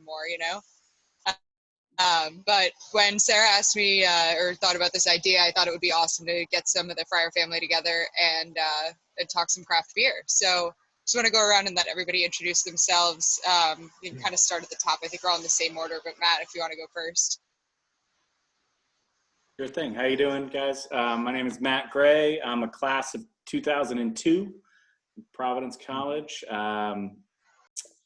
one more, But when Sarah asked me or thought about this idea, I thought it would be awesome to get some of the Fryer family together and talk some craft beer. So just want to go around and let everybody introduce themselves. You can kind of start at the top. I think we're all in the same order, but Matt, if you want to go first. Sure thing. How you doing, guys? My name is Matt Gray. I'm a class of 2002, Providence College.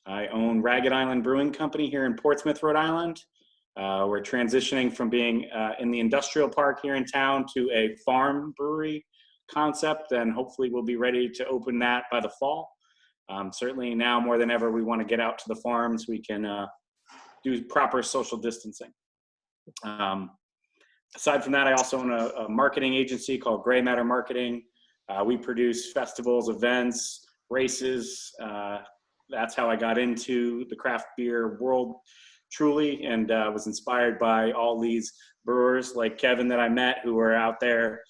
I own Ragged Island Brewing Company here in Portsmouth, Rhode Island. We're transitioning from being in the industrial park here in town to a farm brewery concept, and hopefully we'll be ready to open that by the fall. Certainly now more than ever, we want to get out to the farms. We can do proper social distancing. Aside from that, I also own a marketing agency called Gray Matter Marketing. We produce festivals, events, races. That's how I got into the craft beer world, truly, and was inspired by all these brewers like Kevin that I met who were out there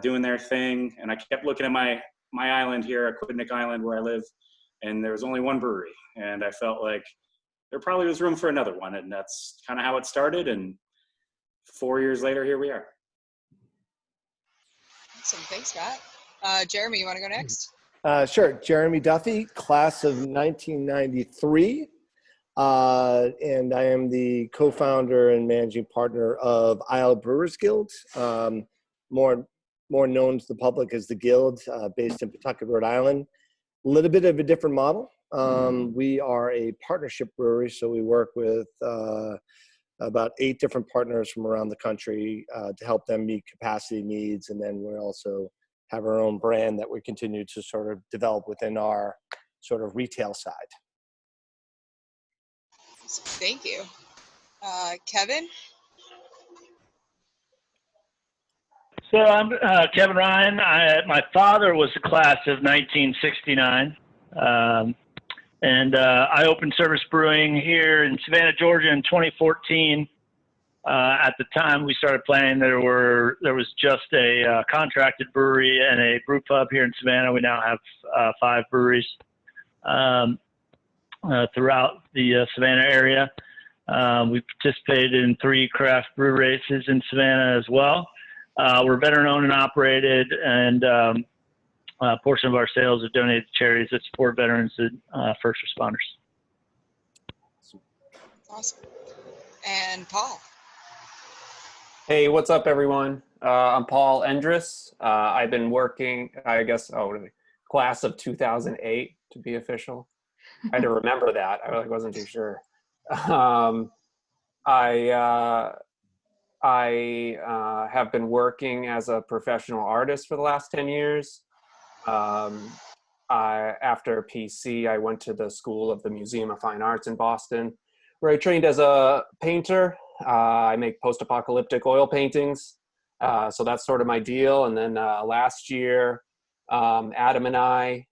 doing their thing. And I kept looking at my island here, Aquidneck Island, where I live, and there was only one brewery. And I felt like there probably was room for another one. And that's kind of how it started. And 4 years later, here we are. Awesome. Thanks, Matt. Jeremy, you want to go next? Sure. Jeremy Duffy, class of 1993. And I am the co-founder and managing partner of Isle Brewers Guild, more known to the public as the Guild, based in Pawtucket, Rhode Island. A little bit of a different model. We are a partnership brewery, so we work with about 8 different partners from around the country to help them meet capacity needs. And then we also have our own brand that we continue to sort of develop within our sort of retail side. Thank you. Kevin? So I'm Kevin Ryan. My father was the class of 1969. And I opened Service Brewing here in Savannah, Georgia in 2014. At the time we started planning, there was just a contracted brewery and a brew pub here in Savannah. We now have 5 breweries throughout the Savannah area. We participated in 3 craft brew races in Savannah as well. We're veteran owned and operated, and a portion of our sales are donated to charities that support veterans and first responders. Awesome. And Paul? Hey, what's up, everyone? I'm Paul Andrus. I've been working, I guess, class of 2008 to be official. I had to remember that. I wasn't too sure. I have been working as a professional artist for the last 10 years. After PC, I went to the School of the Museum of Fine Arts in Boston, where I trained as a painter. I make post-apocalyptic oil paintings, so that's sort of my deal. And then last year, Adam and I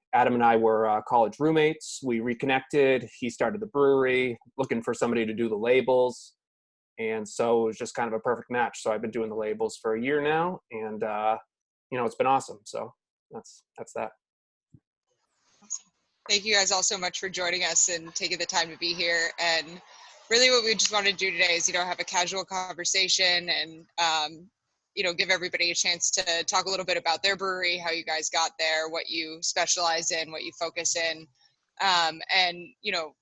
were college roommates. We reconnected. He started the brewery, looking for somebody to do the labels, and so it was just kind of a perfect match. So I've been doing the labels for a year now, and it's been awesome. So that's that. Awesome. Thank you guys all so much for joining us and taking the time to be here. And really what we just wanted to do today is, have a casual conversation and, give everybody a chance to talk a little bit about their brewery, how you guys got there, what you specialize in, what you focus in.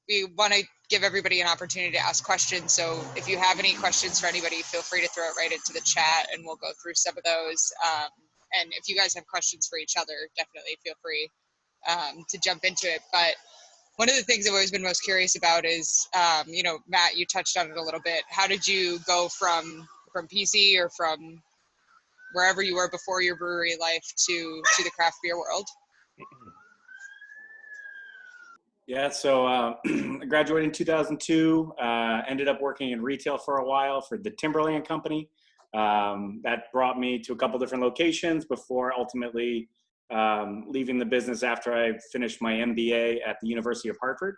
We want to give everybody an opportunity to ask questions. So if you have any questions for anybody, feel free to throw it right into the chat and we'll go through some of those. And if you guys have questions for each other, definitely feel free to jump into it. But one of the things I've always been most curious about is, Matt, you touched on it a little bit. How did you go from PC or from wherever you were before your brewery life to the craft beer world? Yeah, so I graduated in 2002, ended up working in retail for a while for the Timberland Company. That brought me to a couple different locations before ultimately leaving the business after I finished my MBA at the University of Hartford.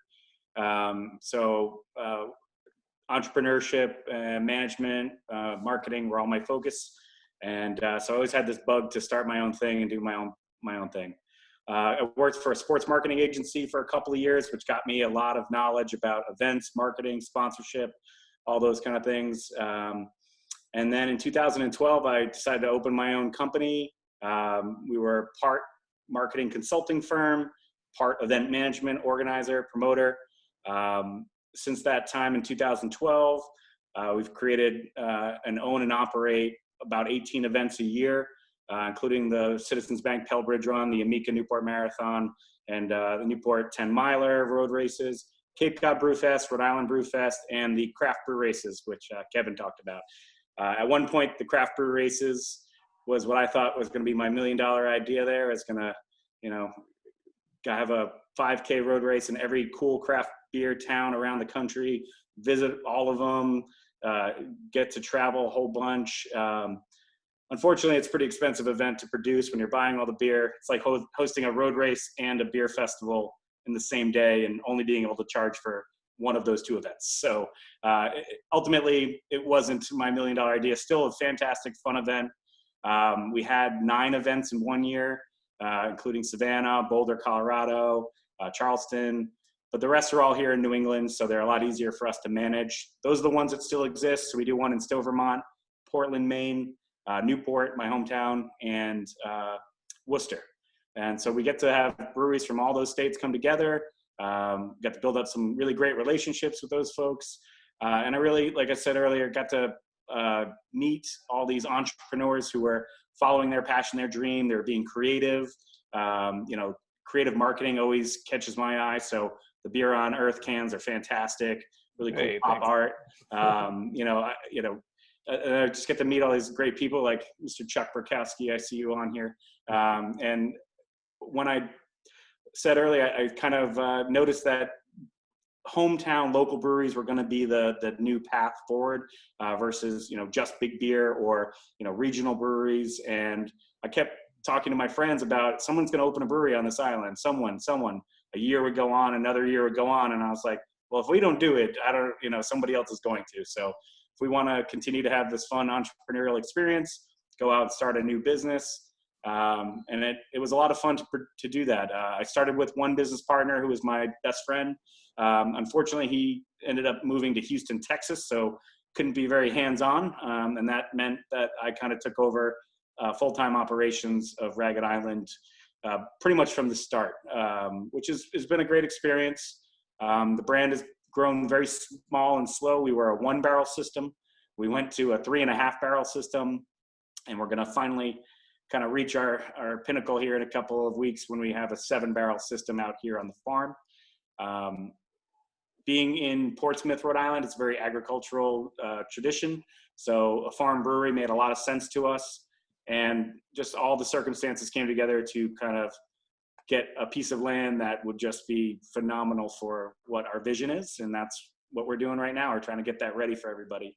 Entrepreneurship, management, marketing were all my focus. And so I always had this bug to start my own thing and do my own thing. I worked for a sports marketing agency for a couple of years, which got me a lot of knowledge about events, marketing, sponsorship, all those kind of things. And then in 2012, I decided to open my own company. We were part marketing consulting firm, part event management organizer, promoter. Since that time in 2012, we've created and own and operate about 18 events a year, including the Citizens Bank Pell Bridge Run, the Amica Newport Marathon, and the Newport 10 miler road races, Cape Cod Brew Fest, Rhode Island Brew Fest, and the craft brew races, which Kevin talked about. At one point, the craft brew races was what I thought was going to be my $1 million idea there. It's going to, have a 5K road race in every cool craft beer town around the country, visit all of them, get to travel a whole bunch. Unfortunately, it's a pretty expensive event to produce when you're buying all the beer. It's like hosting a road race and a beer festival in the same day and only being able to charge for one of those two events. So ultimately, it wasn't my $1 million idea. Still a fantastic, fun event. We had 9 events in 1 year, including Savannah, Boulder, Colorado, Charleston, but the rest are all here in New England, so they're a lot easier for us to manage. Those are the ones that still exist. So we do one in Stowe, Vermont, Portland, Maine, Newport, my hometown, and Worcester. And so we get to have breweries from all those states come together, got to build up some really great relationships with those folks. And I really, like I said earlier, got to meet all these entrepreneurs who were following their passion, their dream. They're being creative. Creative marketing always catches my eye. So the Beer on Earth cans are fantastic. Really cool pop art. I just get to meet all these great people like Mr. Chuck Burkowski. I see you on here. And when I said earlier, I kind of noticed that hometown local breweries were going to be the new path forward versus, just big beer or, regional breweries. And I kept talking to my friends about someone's going to open a brewery on this island. Someone, a year would go on, another year would go on. And I was like, well, if we don't do it, somebody else is going to. So if we want to continue to have this fun entrepreneurial experience, go out and start a new business. And it was a lot of fun to do that. I started with one business partner who was my best friend. Unfortunately, he ended up moving to Houston, Texas, so couldn't be very hands-on. And that meant that I kind of took over full-time operations of Ragged Island pretty much from the start, which has been a great experience. The brand has grown very small and slow. We were a 1-barrel system. We went to a 3.5-barrel system, and we're going to finally kind of reach our pinnacle here in a couple of weeks when we have a 7-barrel system out here on the farm. Being in Portsmouth, Rhode Island, it's a very agricultural tradition. So a farm brewery made a lot of sense to us. And just all the circumstances came together to kind of get a piece of land that would just be phenomenal for what our vision is. And that's what we're doing right now. We're trying to get that ready for everybody.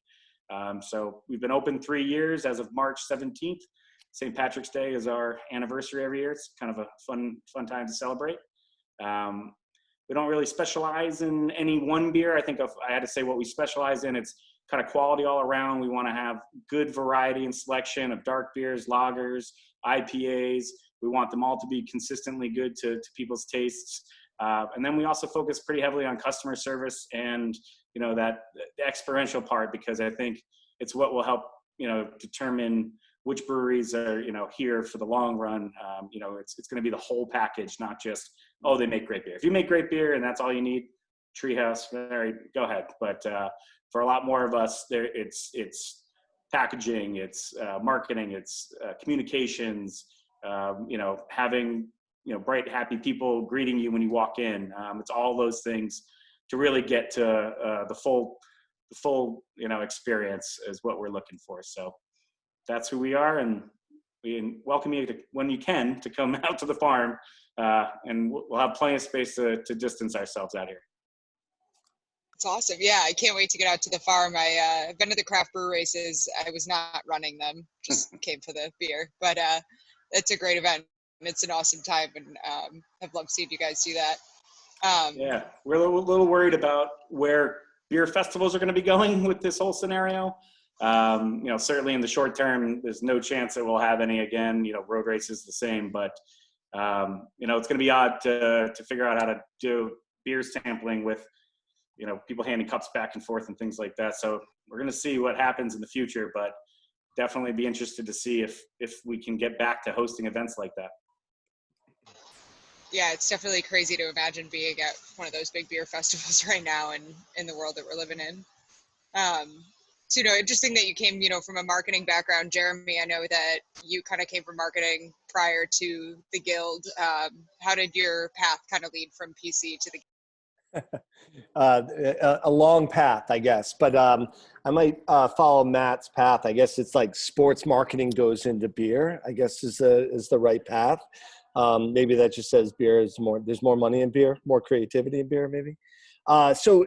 So we've been open 3 years as of March 17th. St. Patrick's Day is our anniversary every year. It's kind of a fun time to celebrate. We don't really specialize in any one beer. I think if I had to say what we specialize in, it's kind of quality all around. We want to have good variety and selection of dark beers, lagers, IPAs. We want them all to be consistently good to people's tastes. And then we also focus pretty heavily on customer service and, that the experiential part, because I think it's what will help, determine which breweries are, here for the long run. It's going to be the whole package, not just, oh, they make great beer. If you make great beer and that's all you need, Treehouse, all right, go ahead. But for a lot more of us, it's packaging, it's marketing, it's communications, having, bright, happy people greeting you when you walk in. It's all those things to really get to the full, experience is what we're looking for. So that's who we are, and we welcome you when you can to come out to the farm, and we'll have plenty of space to distance ourselves out here. It's awesome. Yeah, I can't wait to get out to the farm. I've been to the craft brew races. I was not running them, just came for the beer. But it's a great event, and it's an awesome time, and I've loved seeing you guys do that. Yeah, we're a little worried about where beer festivals are going to be going with this whole scenario. Certainly in the short term, there's no chance that we'll have any again. Road races the same, but It's going to be odd to figure out how to do beer sampling with, people handing cups back and forth and things like that. So we're going to see what happens in the future, but definitely be interested to see if we can get back to hosting events like that. Yeah, it's definitely crazy to imagine being at one of those big beer festivals right now and in the world that we're living in. So, interesting that you came, from a marketing background. Jeremy, I know that you kind of came from marketing prior to the guild. How did your path kind of lead from PC to the a long path, I guess, but I might follow Matt's path. I guess it's like sports marketing goes into beer, I guess is the right path. Maybe that just says beer is there's more money in beer, more creativity in beer, maybe. So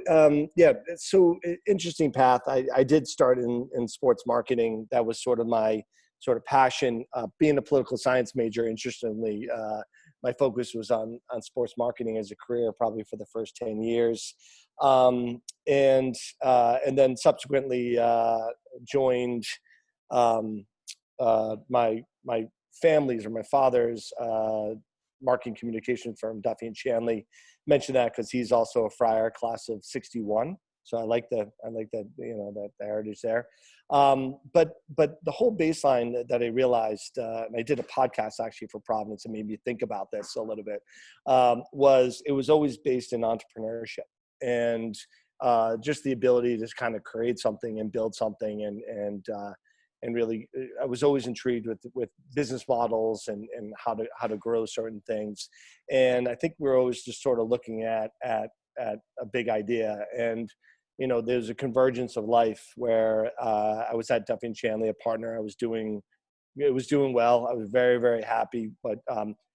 interesting path. I did start in sports marketing. That was sort of my sort of passion. Being a political science major, interestingly, my focus was on sports marketing as a career, probably for the first 10 years. And then subsequently joined my family's or my father's marketing communication firm, Duffy and Shanley. Mention that because he's also a Friar, class of '61. So I like that that heritage there. But the whole baseline that I realized, and I did a podcast actually for Providence and made me think about this a little bit, was it was always based in entrepreneurship and just the ability to kind of create something and build something and really, I was always intrigued with business models and how to grow certain things. And I think we're always just sort of looking at a big idea. And, there's a convergence of life where I was at Duffy and Shanley, a partner. It was doing well. I was very, very happy, but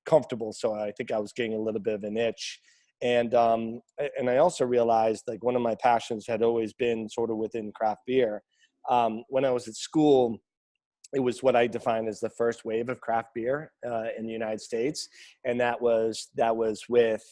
comfortable. So I think I was getting a little bit of an itch. And I also realized like one of my passions had always been sort of within craft beer. When I was at school, it was what I define as the first wave of craft beer in the United States, and that was with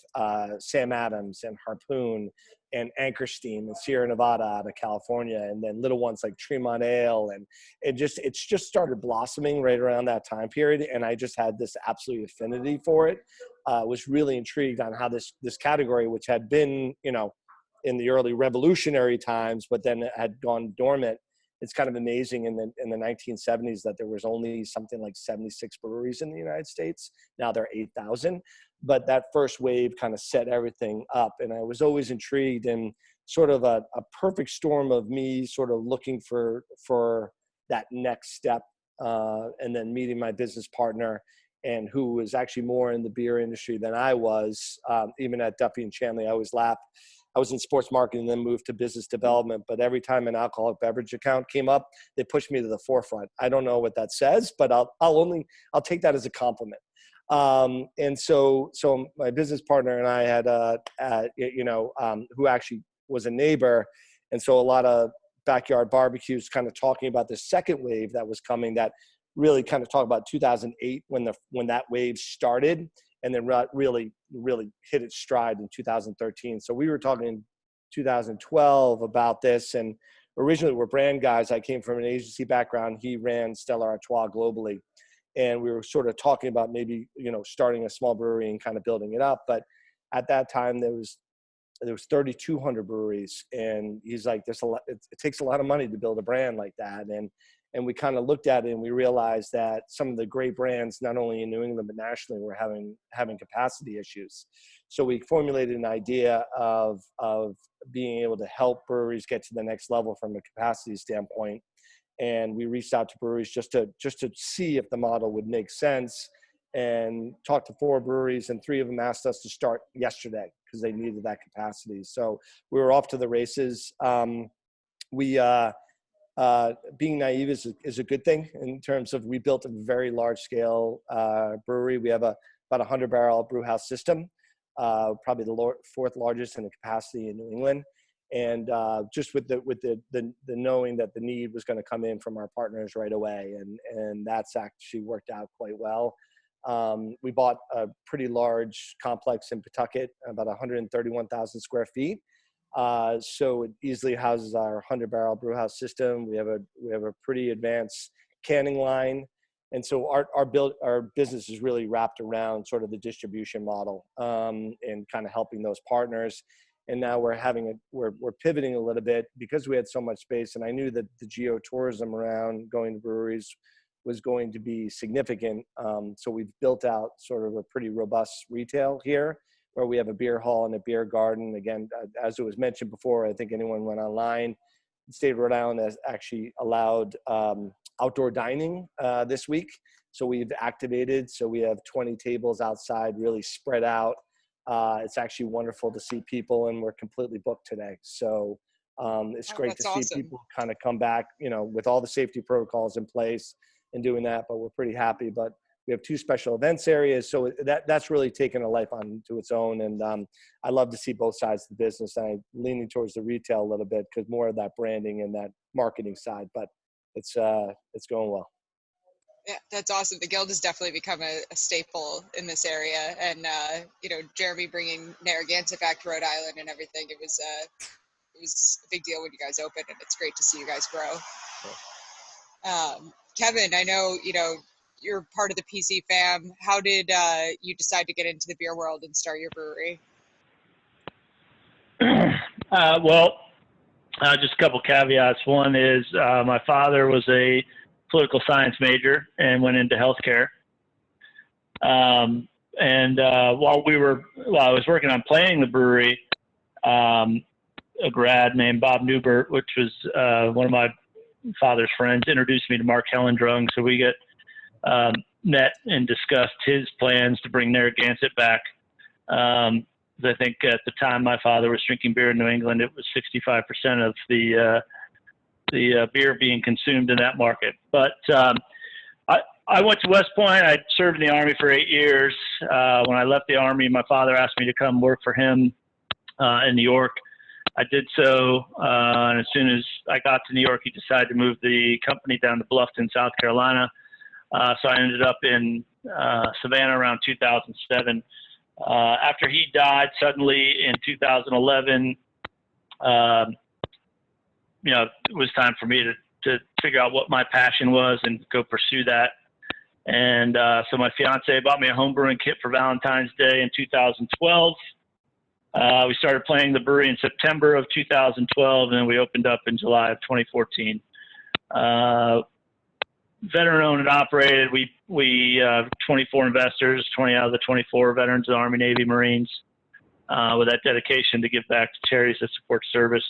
Sam Adams and Harpoon and Anchor Steam and Sierra Nevada out of California, and then little ones like Tremont Ale, and it's just started blossoming right around that time period, and I just had this absolute affinity for it. Was really intrigued on how this category, which had been in the early revolutionary times, but then it had gone dormant. It's kind of amazing in the 1970s that there was only something like 76 breweries in the United States. Now there are 8,000, but that first wave kind of set everything up. And I was always intrigued in sort of a perfect storm of me sort of looking for that next step, and then meeting my business partner, and who was actually more in the beer industry than I was. Even at Duffy and Shanley, I always laugh. I was in sports marketing, then moved to business development. But every time an alcoholic beverage account came up, they pushed me to the forefront. I don't know what that says, but I'll take that as a compliment. And so my business partner and I had, who actually was a neighbor. And so a lot of backyard barbecues kind of talking about the second wave that was coming, that really kind of talk about 2008 when that wave started, and then really hit its stride in 2013. So we were talking in 2012 about this, and originally we're brand guys. I came from an agency background. He ran Stella Artois globally, and we were sort of talking about maybe starting a small brewery and kind of building it up. But at that time there was 3,200 breweries, and he's like, "There's a lot. It takes a lot of money to build a brand like that." And we kind of looked at it and we realized that some of the great brands, not only in New England, but nationally, were having capacity issues. So we formulated an idea of being able to help breweries get to the next level from a capacity standpoint. And we reached out to breweries just to see if the model would make sense, and talked to 4 breweries, and 3 of them asked us to start yesterday because they needed that capacity. So we were off to the races. Being naive is a good thing in terms of, we built a very large scale brewery. We have about 100 barrel brew house system, probably the 4th largest in the capacity in New England. And just with the knowing that the need was going to come in from our partners right away, and that's actually worked out quite well. We bought a pretty large complex in Pawtucket, about 131,000 square feet. So it easily houses our 100 barrel brew house system. We have a pretty advanced canning line. And so our business is really wrapped around sort of the distribution model, and kind of helping those partners. And now we're pivoting a little bit because we had so much space, and I knew that the geotourism around going to breweries was going to be significant. So we've built out sort of a pretty robust retail here, where we have a beer hall and a beer garden. Again, as it was mentioned before, I think anyone went online, the state of Rhode Island has actually allowed outdoor dining this week. So we've activated, so we have 20 tables outside, really spread out. It's actually wonderful to see people, and we're completely booked today. So it's great to see people kind of come back, with all the safety protocols in place and doing that, but we're pretty happy. But we have 2 special events areas, so that's really taken a life onto its own. And I love to see both sides of the business. I'm leaning towards the retail a little bit because more of that branding and that marketing side, but it's going well. Yeah, that's awesome. The Guild has definitely become a staple in this area, and Jeremy bringing Narragansett back to Rhode Island and everything. It was a big deal when you guys opened, and it's great to see you guys grow. Kevin, I know you're part of the PC fam. How did you decide to get into the beer world and start your brewery? Just a couple caveats. One is my father was a political science major and went into healthcare. While I was working on planning the brewery, a grad named Bob Newbert, which was one of my father's friends, introduced me to Mark Hellendrung. So we met and discussed his plans to bring Narragansett back. I think at the time my father was drinking beer in New England, it was 65% of the beer being consumed in that market. But I went to West Point. I served in the Army for 8 years. When I left the Army, my father asked me to come work for him in New York. I did so, and as soon as I got to New York, he decided to move the company down to Bluffton, South Carolina. So I ended up in Savannah around 2007. After he died suddenly in 2011, it was time for me to figure out what my passion was and go pursue that. And so my fiance bought me a home brewing kit for Valentine's Day in 2012. We started playing the brewery in September of 2012, and then we opened up in July of 2014. Veteran owned and operated. We 24 investors, 20 out of the 24 veterans of the Army, Navy, Marines, with that dedication to give back to charities that support service.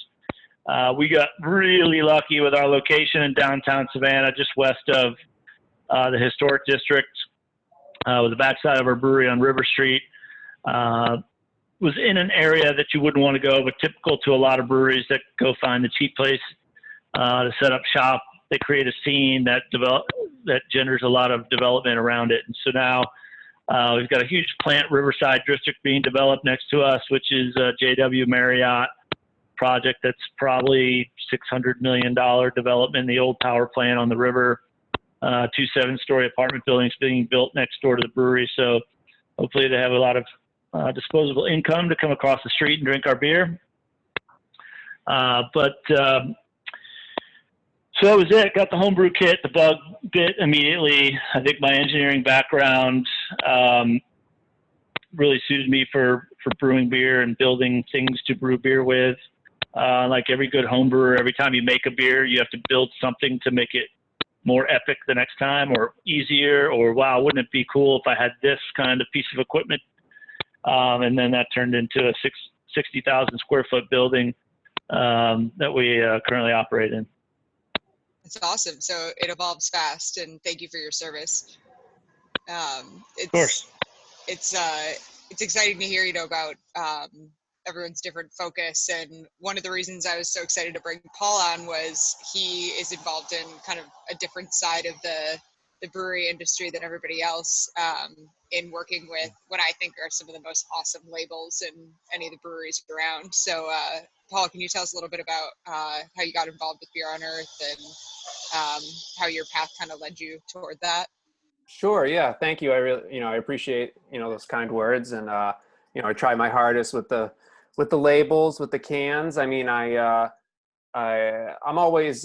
We got really lucky with our location in downtown Savannah, just west of the historic district, with the backside of our brewery on River Street. Was in an area that you wouldn't want to go, but typical to a lot of breweries that go find the cheap place to set up shop. They create a scene that genders a lot of development around it. And so now we've got a huge plant Riverside district being developed next to us, which is a JW Marriott project that's probably $600 million development in the old power plant on the river. 2 7-story apartment buildings being built next door to the brewery. So hopefully they have a lot of disposable income to come across the street and drink our beer. So that was it. Got the homebrew kit. The bug bit immediately. I think my engineering background really suited me for brewing beer and building things to brew beer with. Like every good home brewer, every time you make a beer, you have to build something to make it more epic the next time, or easier, or wow, wouldn't it be cool if I had this kind of piece of equipment? And then that turned into a 60,000 square foot building that we currently operate in. That's awesome. So it evolves fast, and thank you for your service. Of course. It's exciting to hear, about everyone's different focus. And one of the reasons I was so excited to bring Paul on was he is involved in kind of a different side of the brewery industry than everybody else, in working with what I think are some of the most awesome labels in any of the breweries around. So Paul, can you tell us a little bit about how you got involved with Beer on Earth and how your path kind of led you toward that? Sure. Yeah. Thank you. I really, I appreciate, those kind words, and, I try my hardest with the labels, with the cans. I mean, I'm always,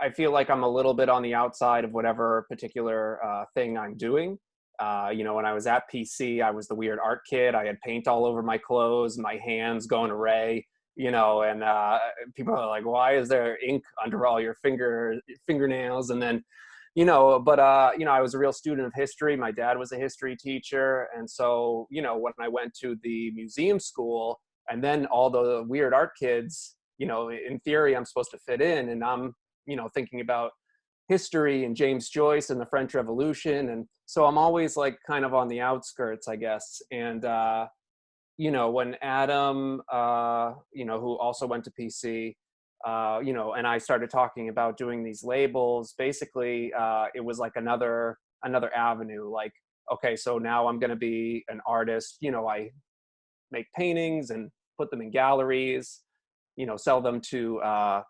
I feel like I'm a little bit on the outside of whatever particular thing I'm doing. When I was at PC, I was the weird art kid. I had paint all over my clothes, my hands going array, and people are like, why is there ink under all your fingernails? And then, I was a real student of history. My dad was a history teacher. And so, when I went to the museum school, and then all the weird art kids, in theory, I'm supposed to fit in, and I'm, thinking about history and James Joyce and the French Revolution. And so I'm always like kind of on the outskirts, I guess. And, when Adam, who also went to PC, and I started talking about doing these labels, basically, it was like another avenue. Like, okay, so now I'm going to be an artist. I make paintings and put them in galleries, sell them to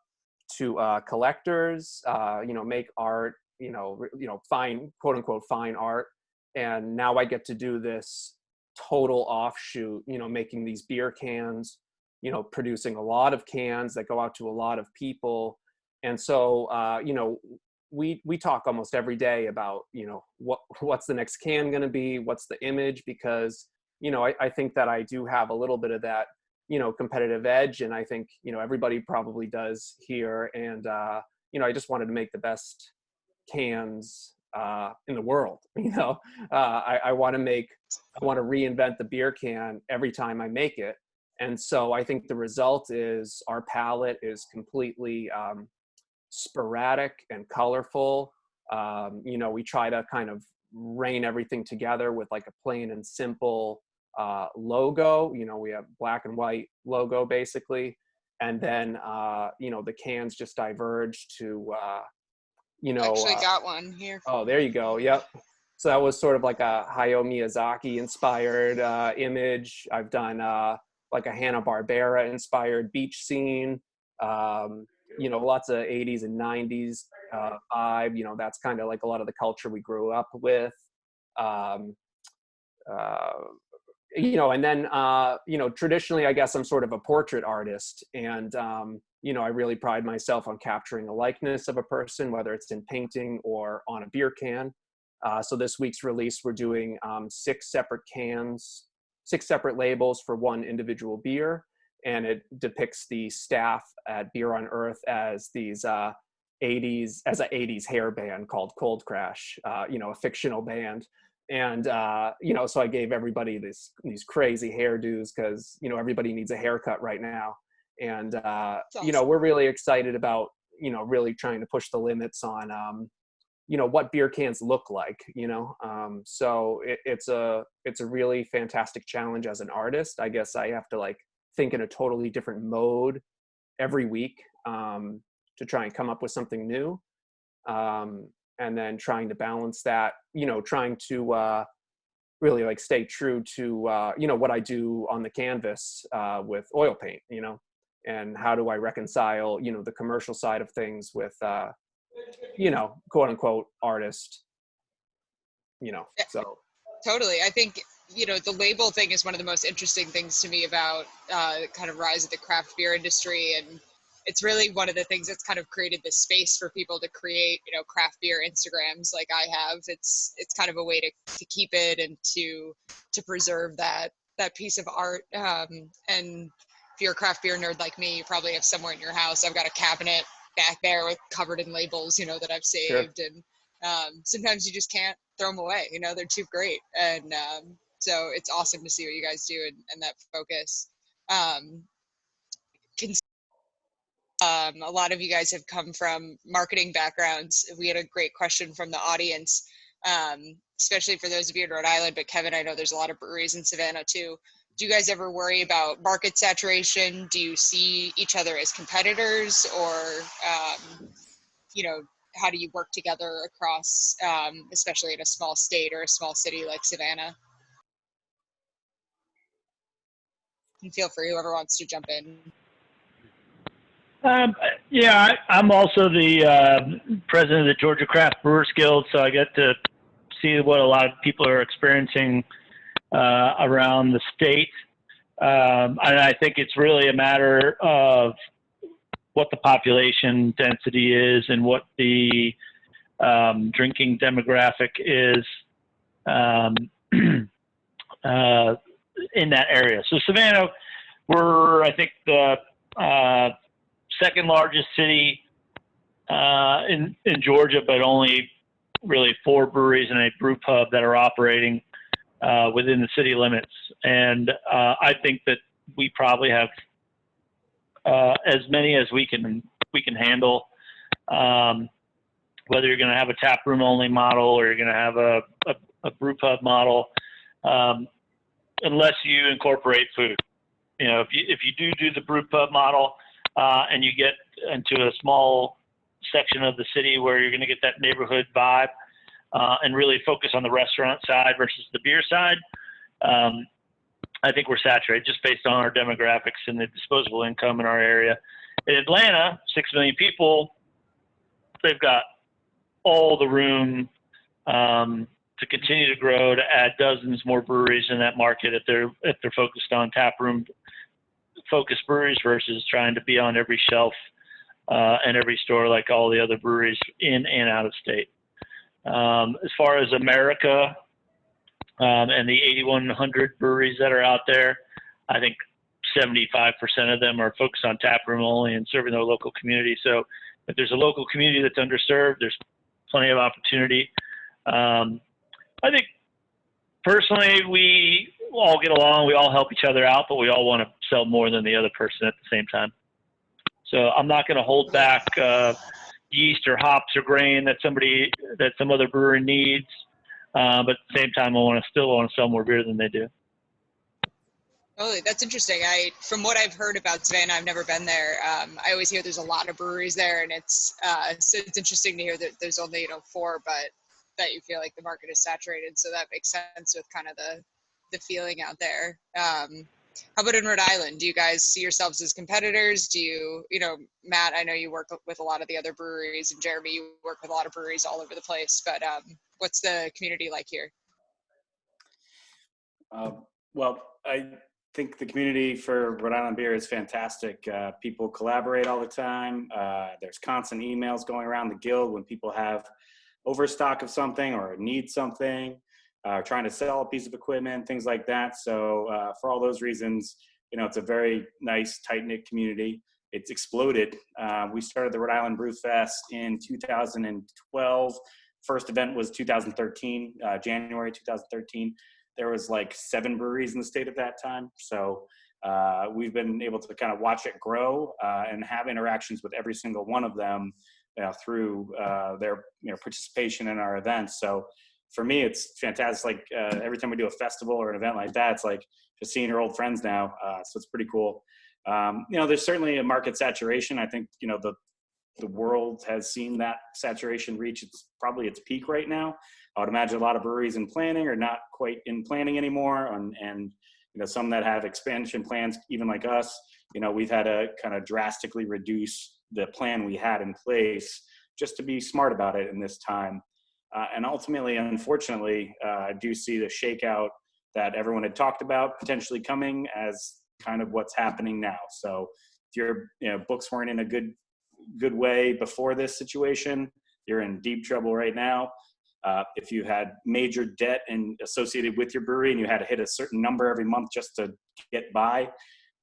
collectors, make art, fine, quote unquote, fine art. And now I get to do this total offshoot, making these beer cans, producing a lot of cans that go out to a lot of people. And so, we talk almost every day about, what's the next can going to be, what's the image, because, I think that I do have a little bit of that, competitive edge. And I think, everybody probably does here. And, I just wanted to make the best cans in the world. I want to reinvent the beer can every time I make it. And so I think the result is our palette is completely sporadic and colorful. We try to kind of rein everything together with like a plain and simple logo. We have black and white logo basically. And then, the cans just diverge to, Actually got one here. Oh, there you go. Yep. So that was sort of like a Hayao Miyazaki inspired image. I've done like a Hanna-Barbera inspired beach scene. Lots of 80s and 90s vibe. That's kind of like a lot of the culture we grew up with. And then, traditionally, I guess I'm sort of a portrait artist. And, I really pride myself on capturing a likeness of a person, whether it's in painting or on a beer can. So this week's release, we're doing 6 separate cans, 6 separate labels for one individual beer. And it depicts the staff at Beer on Earth as these 80s hair band called Cold Crash, a fictional band. And, so I gave everybody these crazy hairdos because, everybody needs a haircut right now. And, awesome. We're really excited about, really trying to push the limits on, what beer cans look like, so it's a really fantastic challenge as an artist. I guess I have to like think in a totally different mode every week to try and come up with something new. And then trying to balance that, trying to really like stay true to, what I do on the canvas with oil paint, and how do I reconcile, the commercial side of things with, quote unquote artist, so. Totally. I think, the label thing is one of the most interesting things to me about kind of rise of the craft beer industry. And it's really one of the things that's kind of created this space for people to create, craft beer Instagrams like I have. It's kind of a way to keep it and to preserve that piece of art. And if you're a craft beer nerd like me, you probably have somewhere in your house. I've got a cabinet back there covered in labels, that I've saved. Sure. And sometimes you just can't throw them away. They're too great. And so it's awesome to see what you guys do and that focus. A lot of you guys have come from marketing backgrounds. We had a great question from the audience, especially for those of you in Rhode Island, but Kevin, I know there's a lot of breweries in Savannah too. Do you guys ever worry about market saturation? Do you see each other as competitors, or, how do you work together across, especially in a small state or a small city like Savannah? And feel free, whoever wants to jump in. I'm also the president of the Georgia Craft Brewers Guild, so I get to see what a lot of people are experiencing around the state. And I think it's really a matter of what the population density is and what the drinking demographic is in that area. So Savannah, we're, I think, the second largest city in Georgia, but only really 4 breweries and a brew pub that are operating within the city limits. And I think that we probably have as many as we can handle. Whether you're going to have a tap room only model or you're going to have a brew pub model, unless you incorporate food. You know, if you do the brew pub model and you get into a small section of the city where you're going to get that neighborhood vibe and really focus on the restaurant side versus the beer side, I think we're saturated just based on our demographics and the disposable income in our area. In Atlanta, 6 million people, they've got all the room to continue to grow, to add dozens more breweries in that market if they're focused on tap room focused breweries versus trying to be on every shelf and every store like all the other breweries in and out of state. As far as America and the 8,100 breweries that are out there, I think 75% of them are focused on tap room only and serving their local community. So if there's a local community that's underserved, there's plenty of opportunity. I think personally, we all get along, we all help each other out, but we all want to sell more than the other person at the same time. So I'm not going to hold back yeast or hops or grain that some other brewery needs. But at the same time, I still want to sell more beer than they do. Oh, that's interesting. From what I've heard about Savannah, I've never been there. I always hear there's a lot of breweries there, and so it's interesting to hear that there's only 4, but that you feel like the market is saturated. So that makes sense with kind of the feeling out there. How about in Rhode Island? Do you guys see yourselves as competitors? Do you Matt, I know you work with a lot of the other breweries, and Jeremy, you work with a lot of breweries all over the place, but what's the community like here? Well, I think the community for Rhode Island beer is fantastic. People collaborate all the time. There's constant emails going around the guild when people have overstock of something or need something, trying to sell a piece of equipment, things like that. So for all those reasons, it's a very nice, tight-knit community. It's exploded. We started the Rhode Island Brew Fest in 2012. First event was 2013, January 2013. There was like 7 breweries in the state at that time. So we've been able to kind of watch it grow and have interactions with every single one of them through their participation in our events. So for me, it's fantastic. Like every time we do a festival or an event like that, it's like just seeing your old friends now. So it's pretty cool. There's certainly a market saturation. I think, the world has seen that saturation reach probably its peak right now. I would imagine a lot of breweries in planning are not quite in planning anymore. And some that have expansion plans, even like us, we've had to kind of drastically reduce the plan we had in place just to be smart about it in this time. And ultimately, unfortunately, I do see the shakeout that everyone had talked about potentially coming as kind of what's happening now. So if your books weren't in a good way before this situation, you're in deep trouble right now. If you had major debt associated with your brewery and you had to hit a certain number every month just to get by,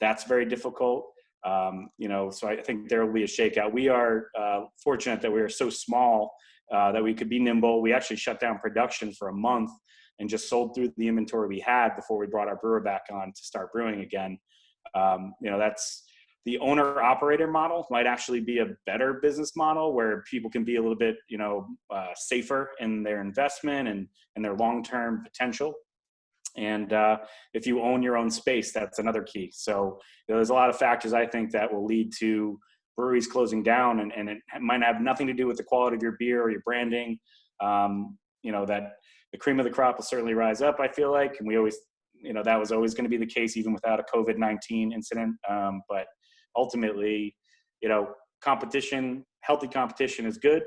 that's very difficult. So I think there will be a shakeout. We are fortunate that we are so small that we could be nimble. We actually shut down production for a month and just sold through the inventory we had before we brought our brewer back on to start brewing again. That's the owner-operator model might actually be a better business model where people can be a little bit, safer in their investment and their long-term potential. And if you own your own space, that's another key. So there's a lot of factors I think that will lead to breweries closing down, and it might have nothing to do with the quality of your beer or your branding. That the cream of the crop will certainly rise up, I feel like, and we always, that was always going to be the case even without a COVID-19 incident. But ultimately, healthy competition is good,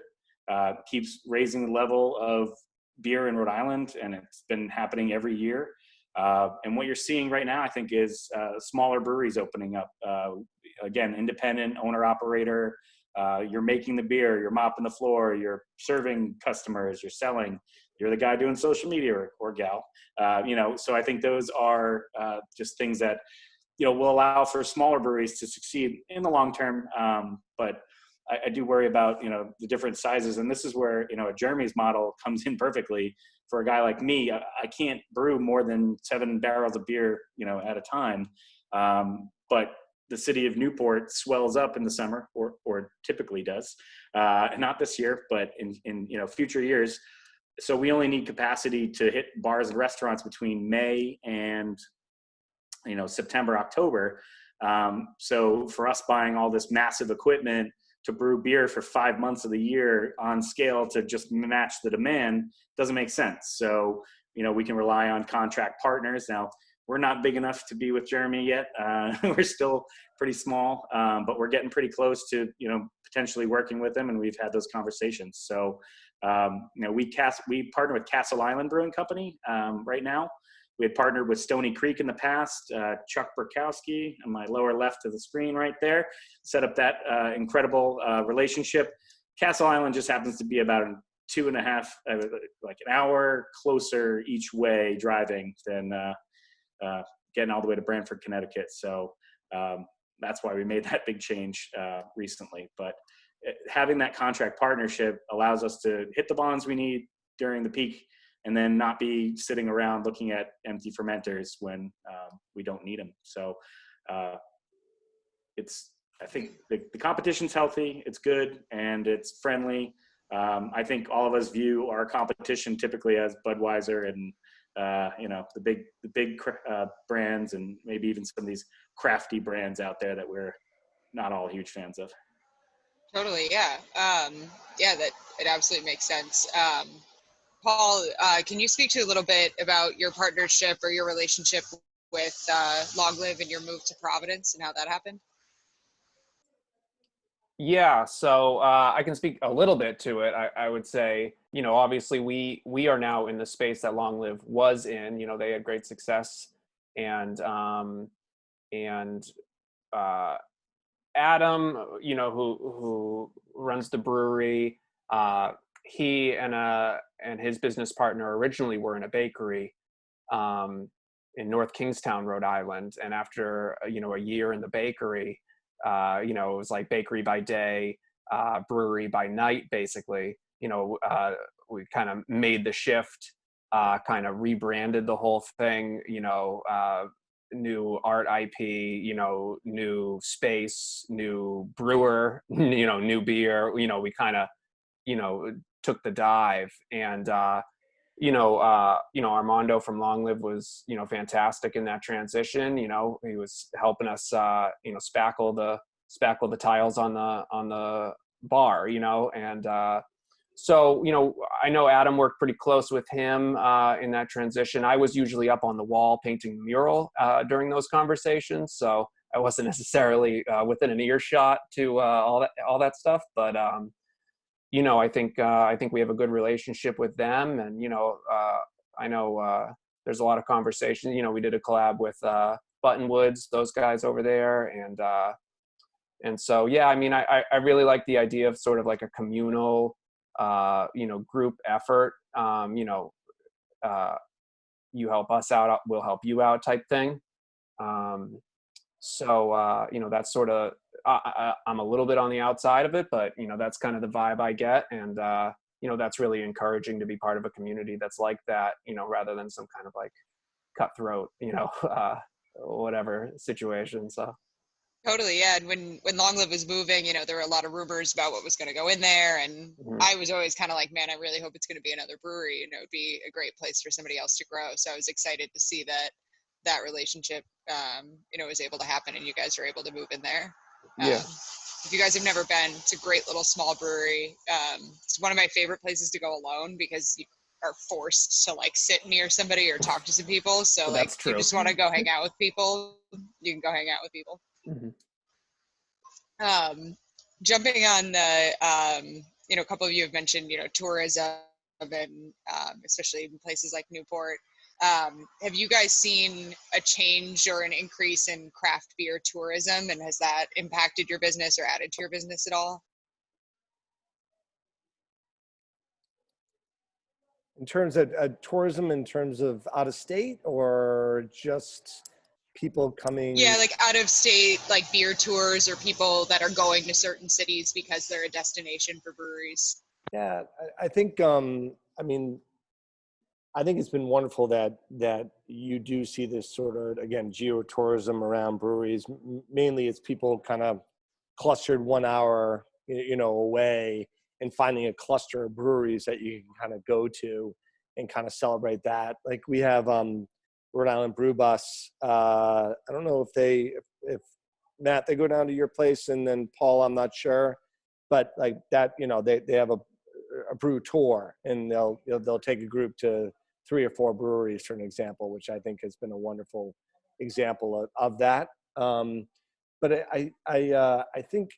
keeps raising the level of beer in Rhode Island, and it's been happening every year. And what you're seeing right now, I think, is smaller breweries opening up. again, independent owner operator. You're making the beer, you're mopping the floor, you're serving customers, you're selling, you're the guy doing social media or gal. So I think those are just things that, will allow for smaller breweries to succeed in the long term. But I do worry about, the different sizes. And this is where, Jeremy's model comes in perfectly for a guy like me. I can't brew more than 7 barrels of beer, at a time. But the city of Newport swells up in the summer, or typically does. Not this year, but in future years. So we only need capacity to hit bars and restaurants between May and September, October. So for us buying all this massive equipment to brew beer for 5 months of the year on scale to just match the demand doesn't make sense. So, we can rely on contract partners. Now, we're not big enough to be with Jeremy yet. We're still pretty small, but we're getting pretty close to, potentially working with them. And we've had those conversations. So, we partner with Castle Island Brewing Company right now. We had partnered with Stony Creek in the past. Chuck Burkowski on my lower left of the screen right there set up that incredible relationship. Castle Island just happens to be about 2.5, like an hour closer each way driving than getting all the way to Brantford, Connecticut. So that's why we made that big change recently. But having that contract partnership allows us to hit the volumes we need during the peak, and then not be sitting around looking at empty fermenters when we don't need them. So I think the competition's healthy, it's good, and it's friendly. I think all of us view our competition typically as Budweiser and the big brands, and maybe even some of these crafty brands out there that we're not all huge fans of. Totally, yeah. That it absolutely makes sense. Paul, can you speak to a little bit about your partnership or your relationship with Long Live and your move to Providence and how that happened? Yeah, so I can speak a little bit to it. I would say, obviously we are now in the space that Long Live was in. They had great success, and Adam, who runs the brewery, he and his business partner originally were in a bakery in North Kingstown, Rhode Island, and after a year in the bakery, it was like bakery by day, brewery by night, basically. We kind of made the shift, kind of rebranded the whole thing, new art IP, new space, new brewer, new beer. We kind of, took the dive, and Armando from Long Live was, fantastic in that transition. He was helping us, spackle the tiles on the bar, and so, I know Adam worked pretty close with him in that transition. I was usually up on the wall painting the mural during those conversations, so I wasn't necessarily within an earshot to all that stuff, but I think we have a good relationship with them, and I know there's a lot of conversation. We did a collab with Buttonwoods, those guys over there, and so yeah, I really like the idea of sort of like a communal group effort. You help us out, we'll help you out type thing. So that's sort of I'm a little bit on the outside of it, but that's kind of the vibe I get, and that's really encouraging to be part of a community that's like that, rather than some kind of like cutthroat, whatever situation. So Totally, yeah. And when Long Live was moving, there were a lot of rumors about what was going to go in there, and I was always kind of like, man, I really hope it's going to be another brewery. It would be a great place for somebody else to grow. So I was excited to see that relationship, was able to happen, and you guys were able to move in there. Yeah. If you guys have never been, it's a great little small brewery. It's one of my favorite places to go alone because you are forced to like sit near somebody or talk to some people. So like, if you just want to go hang out with people, you can go hang out with people. Jumping on the, a couple of you have mentioned, tourism, and especially in places like Newport. Have you guys seen a change or an increase in craft beer tourism, and has that impacted your business or added to your business at all? In terms of tourism, in terms of out of state, or just people coming? Yeah, like out of state, like beer tours, or people that are going to certain cities because they're a destination for breweries. Yeah, I think, I mean, I think it's been wonderful that you do see this sort of, again, geotourism around breweries. Mainly it's people kind of clustered 1 hour, away, and finding a cluster of breweries that you can kind of go to and kind of celebrate that. Like we have Rhode Island Brew Bus. I don't know if Matt, they go down to your place, and then Paul, I'm not sure, but like that, they have a brew tour, and they'll take a group to 3 or 4 breweries, for an example, which I think has been a wonderful example of that. But I think,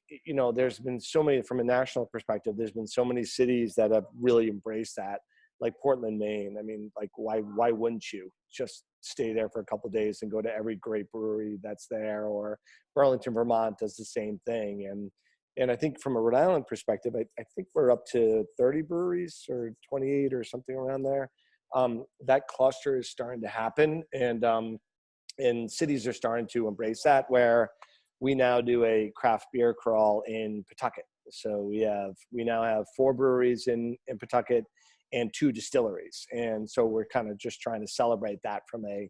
there's been so many, from a national perspective, there's been so many cities that have really embraced that, like Portland, Maine. I mean, like, why wouldn't you just stay there for a couple of days and go to every great brewery that's there? Or Burlington, Vermont does the same thing. And I think from a Rhode Island perspective, I think we're up to 30 breweries or 28 or something around there. That cluster is starting to happen, and cities are starting to embrace that, where we now do a craft beer crawl in Pawtucket. So we now have 4 breweries in Pawtucket and 2 distilleries. And so we're kind of just trying to celebrate that from a,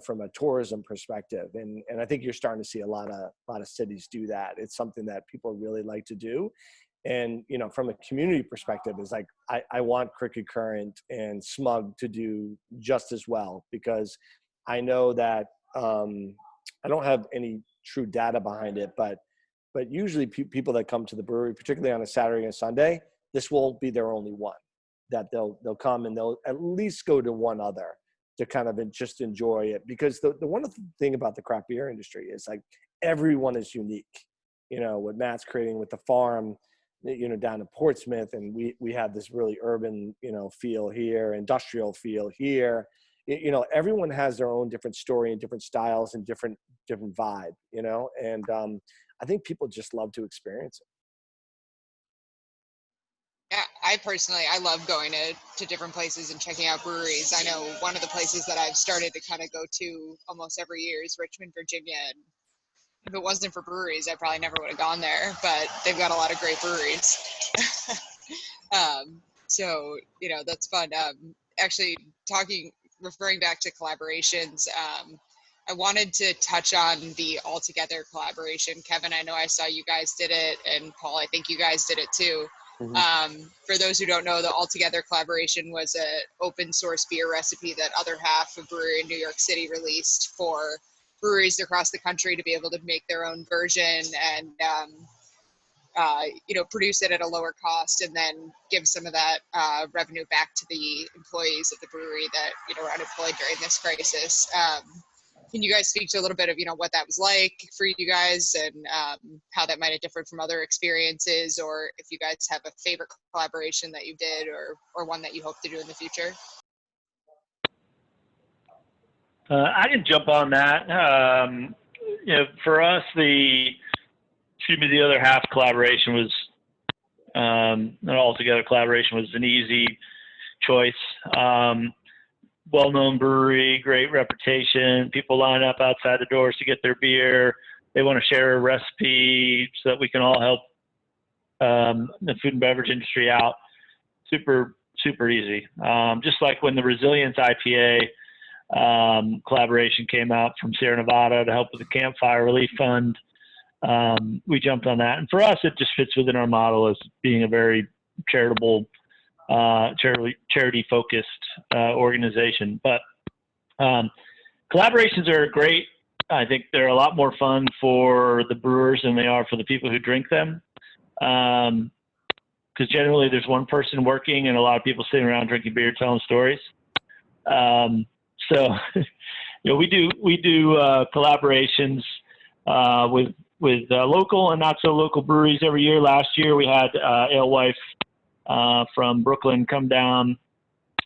from a tourism perspective. And I think you're starting to see a lot of cities do that. It's something that people really like to do. And, from a community perspective, is like, I want Cricket Current and Smug to do just as well, because I know that, I don't have any true data behind it, but usually people that come to the brewery, particularly on a Saturday and Sunday, this will be their only one, that they'll come and they'll at least go to one other to kind of just enjoy it. Because the wonderful thing about the craft beer industry is, like, everyone is unique. What Matt's creating with the farm, down in Portsmouth, and we have this really urban, feel here, industrial feel here. Everyone has their own different story and different styles and different vibe, and I think people just love to experience it. Yeah, I love going to different places and checking out breweries. I know one of the places that I've started to kind of go to almost every year is Richmond, Virginia. And if it wasn't for breweries, I probably never would have gone there, but they've got a lot of great breweries. So, that's fun. Actually, referring back to collaborations, I wanted to touch on the Altogether collaboration. Kevin, I know I saw you guys did it, and Paul, I think you guys did it too. Mm-hmm. For those who don't know, the Altogether collaboration was an open source beer recipe that Other Half, a brewery in New York City, released for breweries across the country to be able to make their own version and produce it at a lower cost, and then give some of that revenue back to the employees of the brewery that are unemployed during this crisis. Can you guys speak to a little bit of what that was like for you guys, and how that might have differed from other experiences, or if you guys have a favorite collaboration that you did, or one that you hope to do in the future? I can jump on that. For us, the Other Half collaboration was, an Altogether collaboration was an easy choice. Well-known brewery, great reputation. People line up outside the doors to get their beer. They want to share a recipe so that we can all help the food and beverage industry out. Super, super easy. Just like when the Resilience IPA collaboration came out from Sierra Nevada to help with the Campfire Relief Fund. We jumped on that. And for us, it just fits within our model as being a very charitable, charity-focused organization. But collaborations are great. I think they're a lot more fun for the brewers than they are for the people who drink them. Because generally there's one person working and a lot of people sitting around drinking beer, telling stories. So, we do collaborations with local and not so local breweries every year. Last year we had Alewife from Brooklyn come down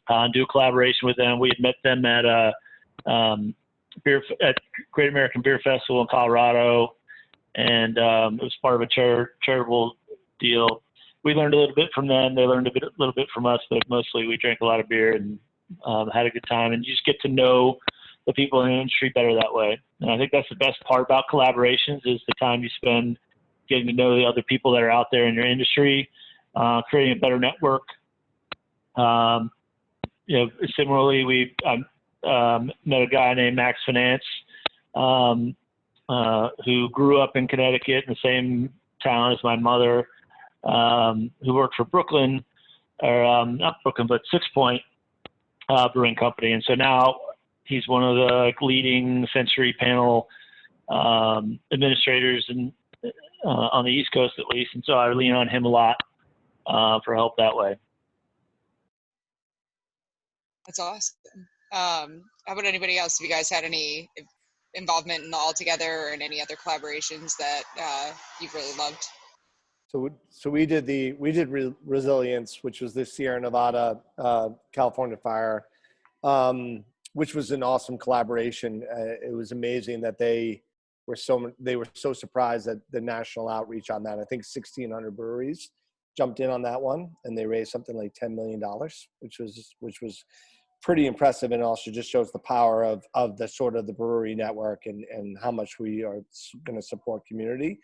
and do a collaboration with them. We had met them at Great American Beer Festival in Colorado, and it was part of a charitable deal. We learned a little bit from them. They learned a little bit from us, but mostly we drank a lot of beer and had a good time. And you just get to know the people in the industry better that way. And I think that's the best part about collaborations is the time you spend getting to know the other people that are out there in your industry, creating a better network. Similarly, we met a guy named Max Finance, who grew up in Connecticut in the same town as my mother, who worked for Brooklyn, or not Brooklyn, but Six Point Brewing Company. And so now he's one of the leading Century panel administrators on the East Coast, at least. And so I lean on him a lot for help that way. That's awesome. How about anybody else? Have you guys had any involvement in the All Together and any other collaborations that you've really loved? So we did Resilience, which was the Sierra Nevada, California fire, which was an awesome collaboration. It was amazing that they were so surprised at the national outreach on that. I think 1,600 breweries jumped in on that one, and they raised something like $10 million, which was pretty impressive, and also just shows the power of the sort of the brewery network and how much we are going to support community.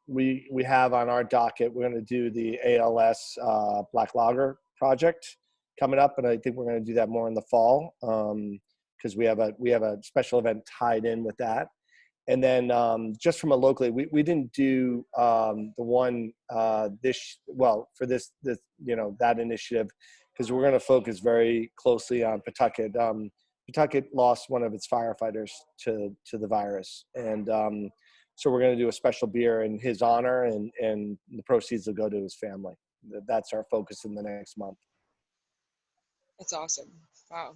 We have on our docket, we're going to do the ALS Black Lager project coming up, and I think we're going to do that more in the fall because we have a special event tied in with that. And then just from a locally, we didn't do the one for this that initiative, because we're going to focus very closely on Pawtucket. Pawtucket lost one of its firefighters to the virus, and so we're going to do a special beer in his honor, and the proceeds will go to his family. That's our focus in the next month. That's awesome. Wow.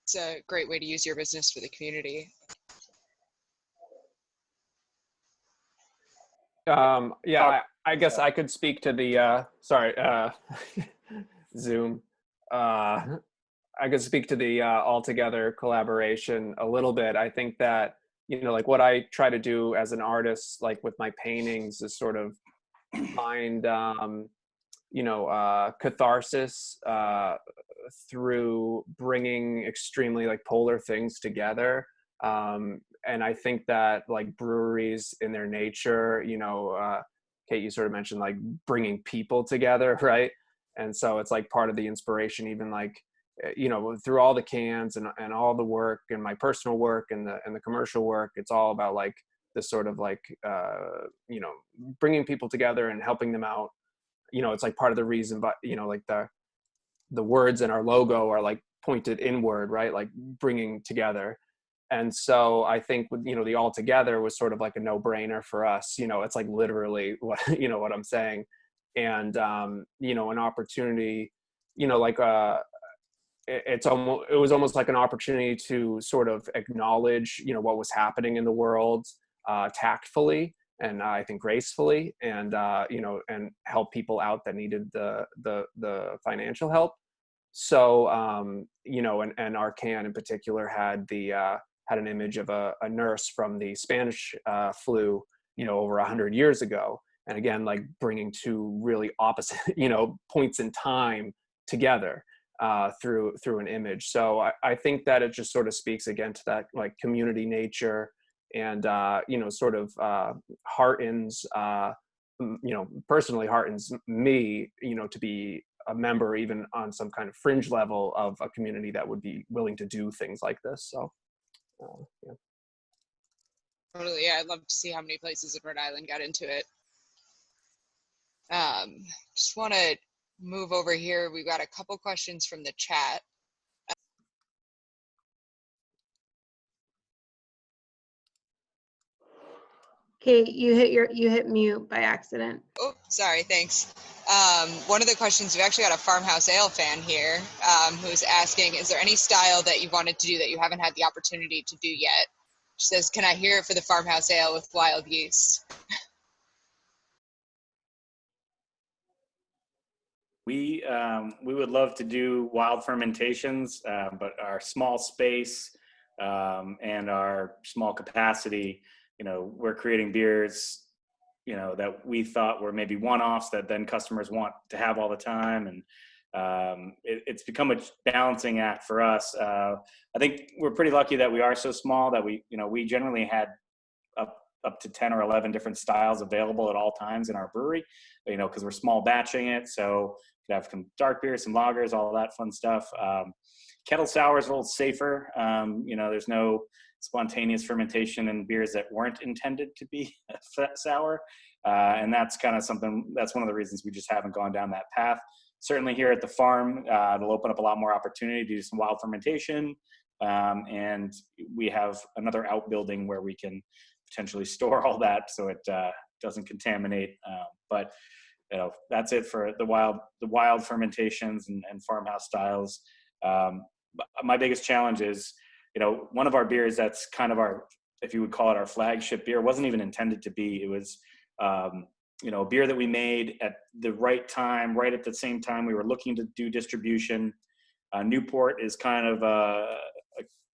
It's a great way to use your business for the community. I guess I could speak to the Zoom. I could speak to the All Together collaboration a little bit. I think that, like what I try to do as an artist, like with my paintings, is sort of find, catharsis through bringing extremely like polar things together. And I think that like breweries in their nature, Kate, you sort of mentioned like bringing people together, right? And so it's like part of the inspiration, even like, through all the cans and all the work and my personal work and the commercial work, it's all about like this sort of like, bringing people together and helping them out. It's like part of the reason, but like the words in our logo are like pointed inward, right? Like bringing together. And so I think with, the All Together was sort of like a no-brainer for us. It's like literally what, what I'm saying. And, an opportunity, it was almost like an opportunity to sort of acknowledge, what was happening in the world tactfully and I think gracefully, and, and help people out that needed the financial help. So, and our can in particular had an image of a nurse from the Spanish flu, over 100 years ago. And again, like bringing two really opposite, points in time together through an image. So I think that it just sort of speaks again to that like community nature, and, sort of heartens, personally heartens me, to be a member, even on some kind of fringe level, of a community that would be willing to do things like this. So. Yeah. Totally. Yeah, I'd love to see how many places in Rhode Island got into it. Just want to move over here. We've got a couple questions from the chat. Kate, you hit mute by accident. Oh, sorry. Thanks. One of the questions, we've actually got a Farmhouse Ale fan here who's asking, is there any style that you wanted to do that you haven't had the opportunity to do yet? She says, can I hear it for the Farmhouse Ale with wild yeast? We would love to do wild fermentations, but our small space and our small capacity, we're creating beers, that we thought were maybe one-offs that then customers want to have all the time. And it's become a balancing act for us. I think we're pretty lucky that we are so small that we generally had up to 10 or 11 different styles available at all times in our brewery, because we're small batching it. So you have some dark beers, some lagers, all that fun stuff. Kettle sour is a little safer. There's no spontaneous fermentation in beers that weren't intended to be sour. And that's kind of that's one of the reasons we just haven't gone down that path. Certainly here at the farm, it'll open up a lot more opportunity to do some wild fermentation. And we have another outbuilding where we can potentially store all that so it doesn't contaminate. But that's it for the wild fermentations and farmhouse styles. My biggest challenge is, one of our beers that's kind of our, if you would call it our flagship beer, wasn't even intended to be. It was, a beer that we made at the right time, right at the same time we were looking to do distribution. Newport is kind of,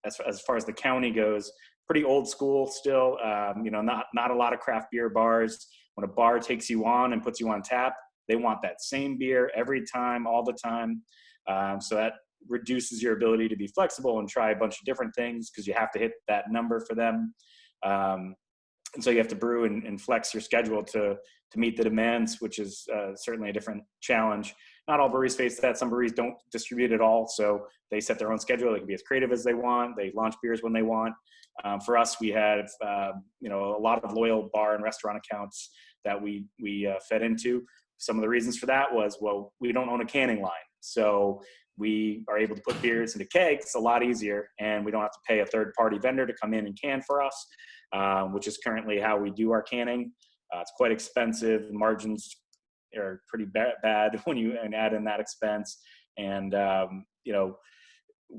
as far as the county goes, pretty old school still. Not a lot of craft beer bars. When a bar takes you on and puts you on tap, they want that same beer every time, all the time. So that reduces your ability to be flexible and try a bunch of different things because you have to hit that number for them. And so you have to brew and flex your schedule to meet the demands, which is certainly a different challenge. Not all breweries face that. Some breweries don't distribute at all, so they set their own schedule. They can be as creative as they want. They launch beers when they want. For us, we had a lot of loyal bar and restaurant accounts that we fed into. Some of the reasons for that was, well, we don't own a canning line, so we are able to put beers into kegs a lot easier, and we don't have to pay a third-party vendor to come in and can for us, which is currently how we do our canning. It's quite expensive. Margins are pretty bad when you add in that expense. And,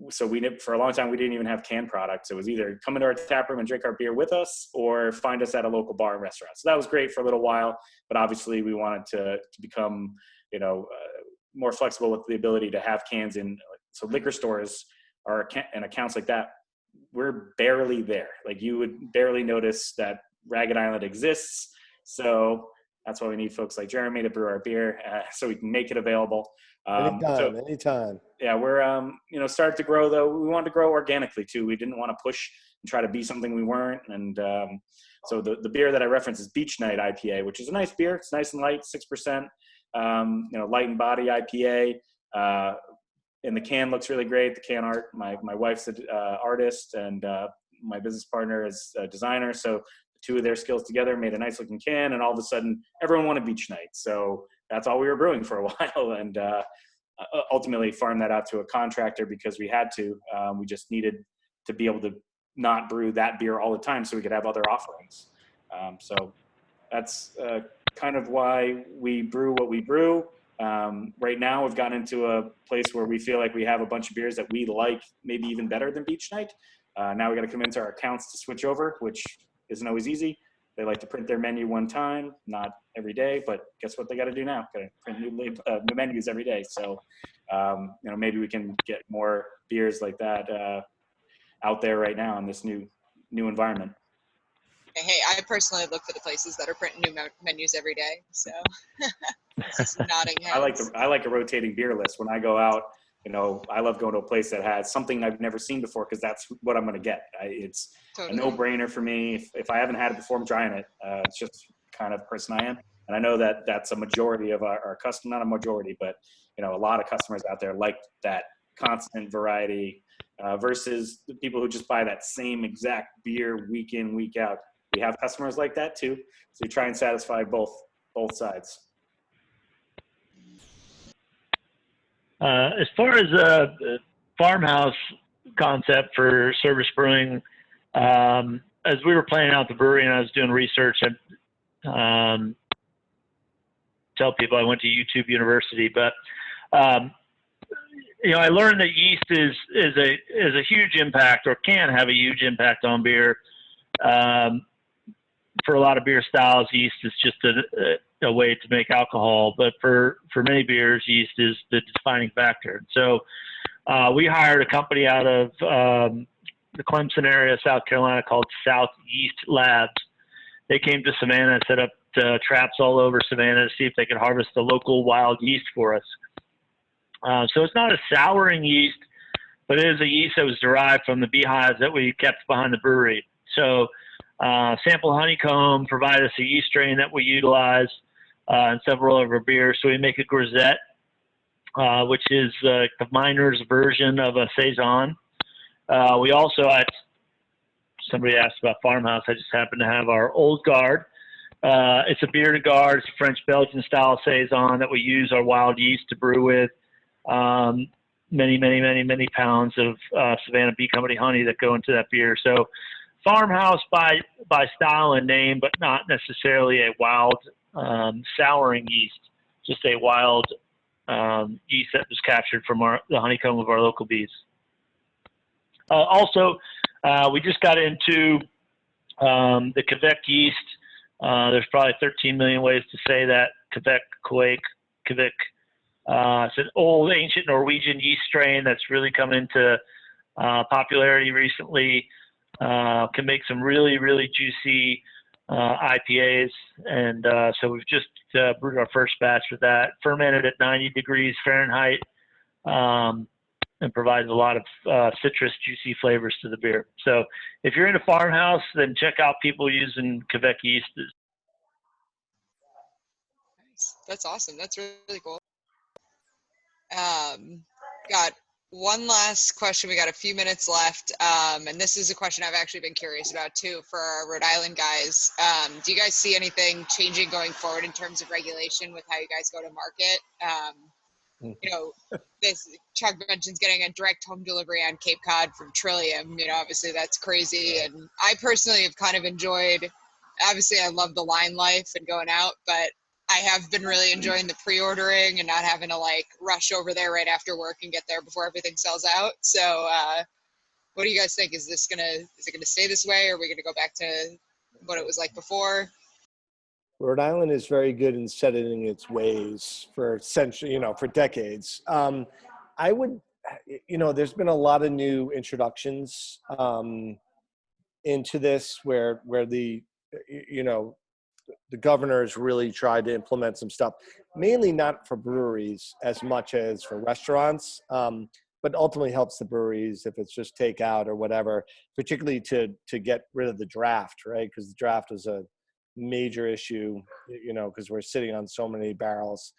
so for a long time, we didn't even have canned products. It was either come into our tap room and drink our beer with us or find us at a local bar and restaurant. So that was great for a little while, but obviously we wanted to become, more flexible with the ability to have cans in. So liquor stores and accounts like that, we're barely there. Like you would barely notice that Ragged Island exists. So that's why we need folks like Jeremy to brew our beer so we can make it available. Anytime. Yeah, we're, started to grow though. We wanted to grow organically too. We didn't want to push and try to be something we weren't. And so the beer that I reference is Beach Night IPA, which is a nice beer. It's nice and light, 6%, light and body IPA. And the can looks really great. The can art, my wife's an artist and my business partner is a designer. So the two of their skills together made a nice looking can, and all of a sudden everyone wanted Beach Night. So that's all we were brewing for a while, and ultimately farmed that out to a contractor because we had to. We just needed to be able to not brew that beer all the time so we could have other offerings. So that's kind of why we brew what we brew. Right now we've gotten into a place where we feel like we have a bunch of beers that we like maybe even better than Beach Night. Now we got to convince our accounts to switch over, which isn't always easy. They like to print their menu one time, not every day, but guess what they got to do now? Got to print new menus every day. So, maybe we can get more beers like that out there right now in this new environment. Hey, I personally look for the places that are printing new menus every day. So, just nodding heads. I like a rotating beer list when I go out. I love going to a place that has something I've never seen before because that's what I'm going to get. It's totally a no-brainer for me. If I haven't had it before, I'm trying it. It's just the kind of person I am. And I know that that's a majority of our customers, not a majority, but, a lot of customers out there like that constant variety versus the people who just buy that same exact beer week in, week out. We have customers like that too. So we try and satisfy both sides. As far as the farmhouse concept for service brewing, as we were planning out the brewery and I was doing research, I tell people I went to YouTube University, but I learned that yeast is a huge impact, or can have a huge impact on beer. For a lot of beer styles, yeast is just a way to make alcohol, but for many beers, yeast is the defining factor. So we hired a company out of the Clemson area, South Carolina, called South Yeast Labs. They came to Savannah and set up traps all over Savannah to see if they could harvest the local wild yeast for us. So it's not a souring yeast, but it is a yeast that was derived from the beehives that we kept behind the brewery. So Sample Honeycomb provided us a yeast strain that we utilize in several of our beers. So we make a grisette, which is the miner's version of a Saison. We also, somebody asked about Farmhouse. I just happen to have our Old Guard. It's a bearded guard. It's a French-Belgian style Saison that we use our wild yeast to brew with. Many pounds of Savannah Bee Company honey that go into that beer. So Farmhouse by style and name, but not necessarily a wild souring yeast, just a wild yeast that was captured from the honeycomb of our local bees. Also, we just got into the Quebec Yeast. There's probably 13 million ways to say that. Quebec. It's an old, ancient Norwegian yeast strain that's really come into popularity recently. Can make some really, really juicy IPAs. And so we've just brewed our first batch with that, fermented at 90 degrees Fahrenheit, and provides a lot of citrus, juicy flavors to the beer. So if you're in a Farmhouse, then check out people using Quebec yeast. Nice. That's awesome. That's really cool. Got one last question. We got a few minutes left. And this is a question I've actually been curious about too for our Rhode Island guys. Do you guys see anything changing going forward in terms of regulation with how you guys go to market? You know, this Chuck mentions getting a direct home delivery on Cape Cod from Trillium. You know, obviously that's crazy. And I personally have kind of enjoyed, obviously I love the line life and going out, but I have been really enjoying the pre-ordering and not having to like rush over there right after work and get there before everything sells out. So what do you guys think? Is it gonna stay this way, or are we gonna go back to what it was like before? Rhode Island is very good in setting its ways for for decades. I would, there's been a lot of new introductions into this where the governor has really tried to implement some stuff, mainly not for breweries as much as for restaurants, but ultimately helps the breweries if it's just takeout or whatever, particularly to get rid of the draft, right? Because the draft is a major issue, because we're sitting on so many barrels.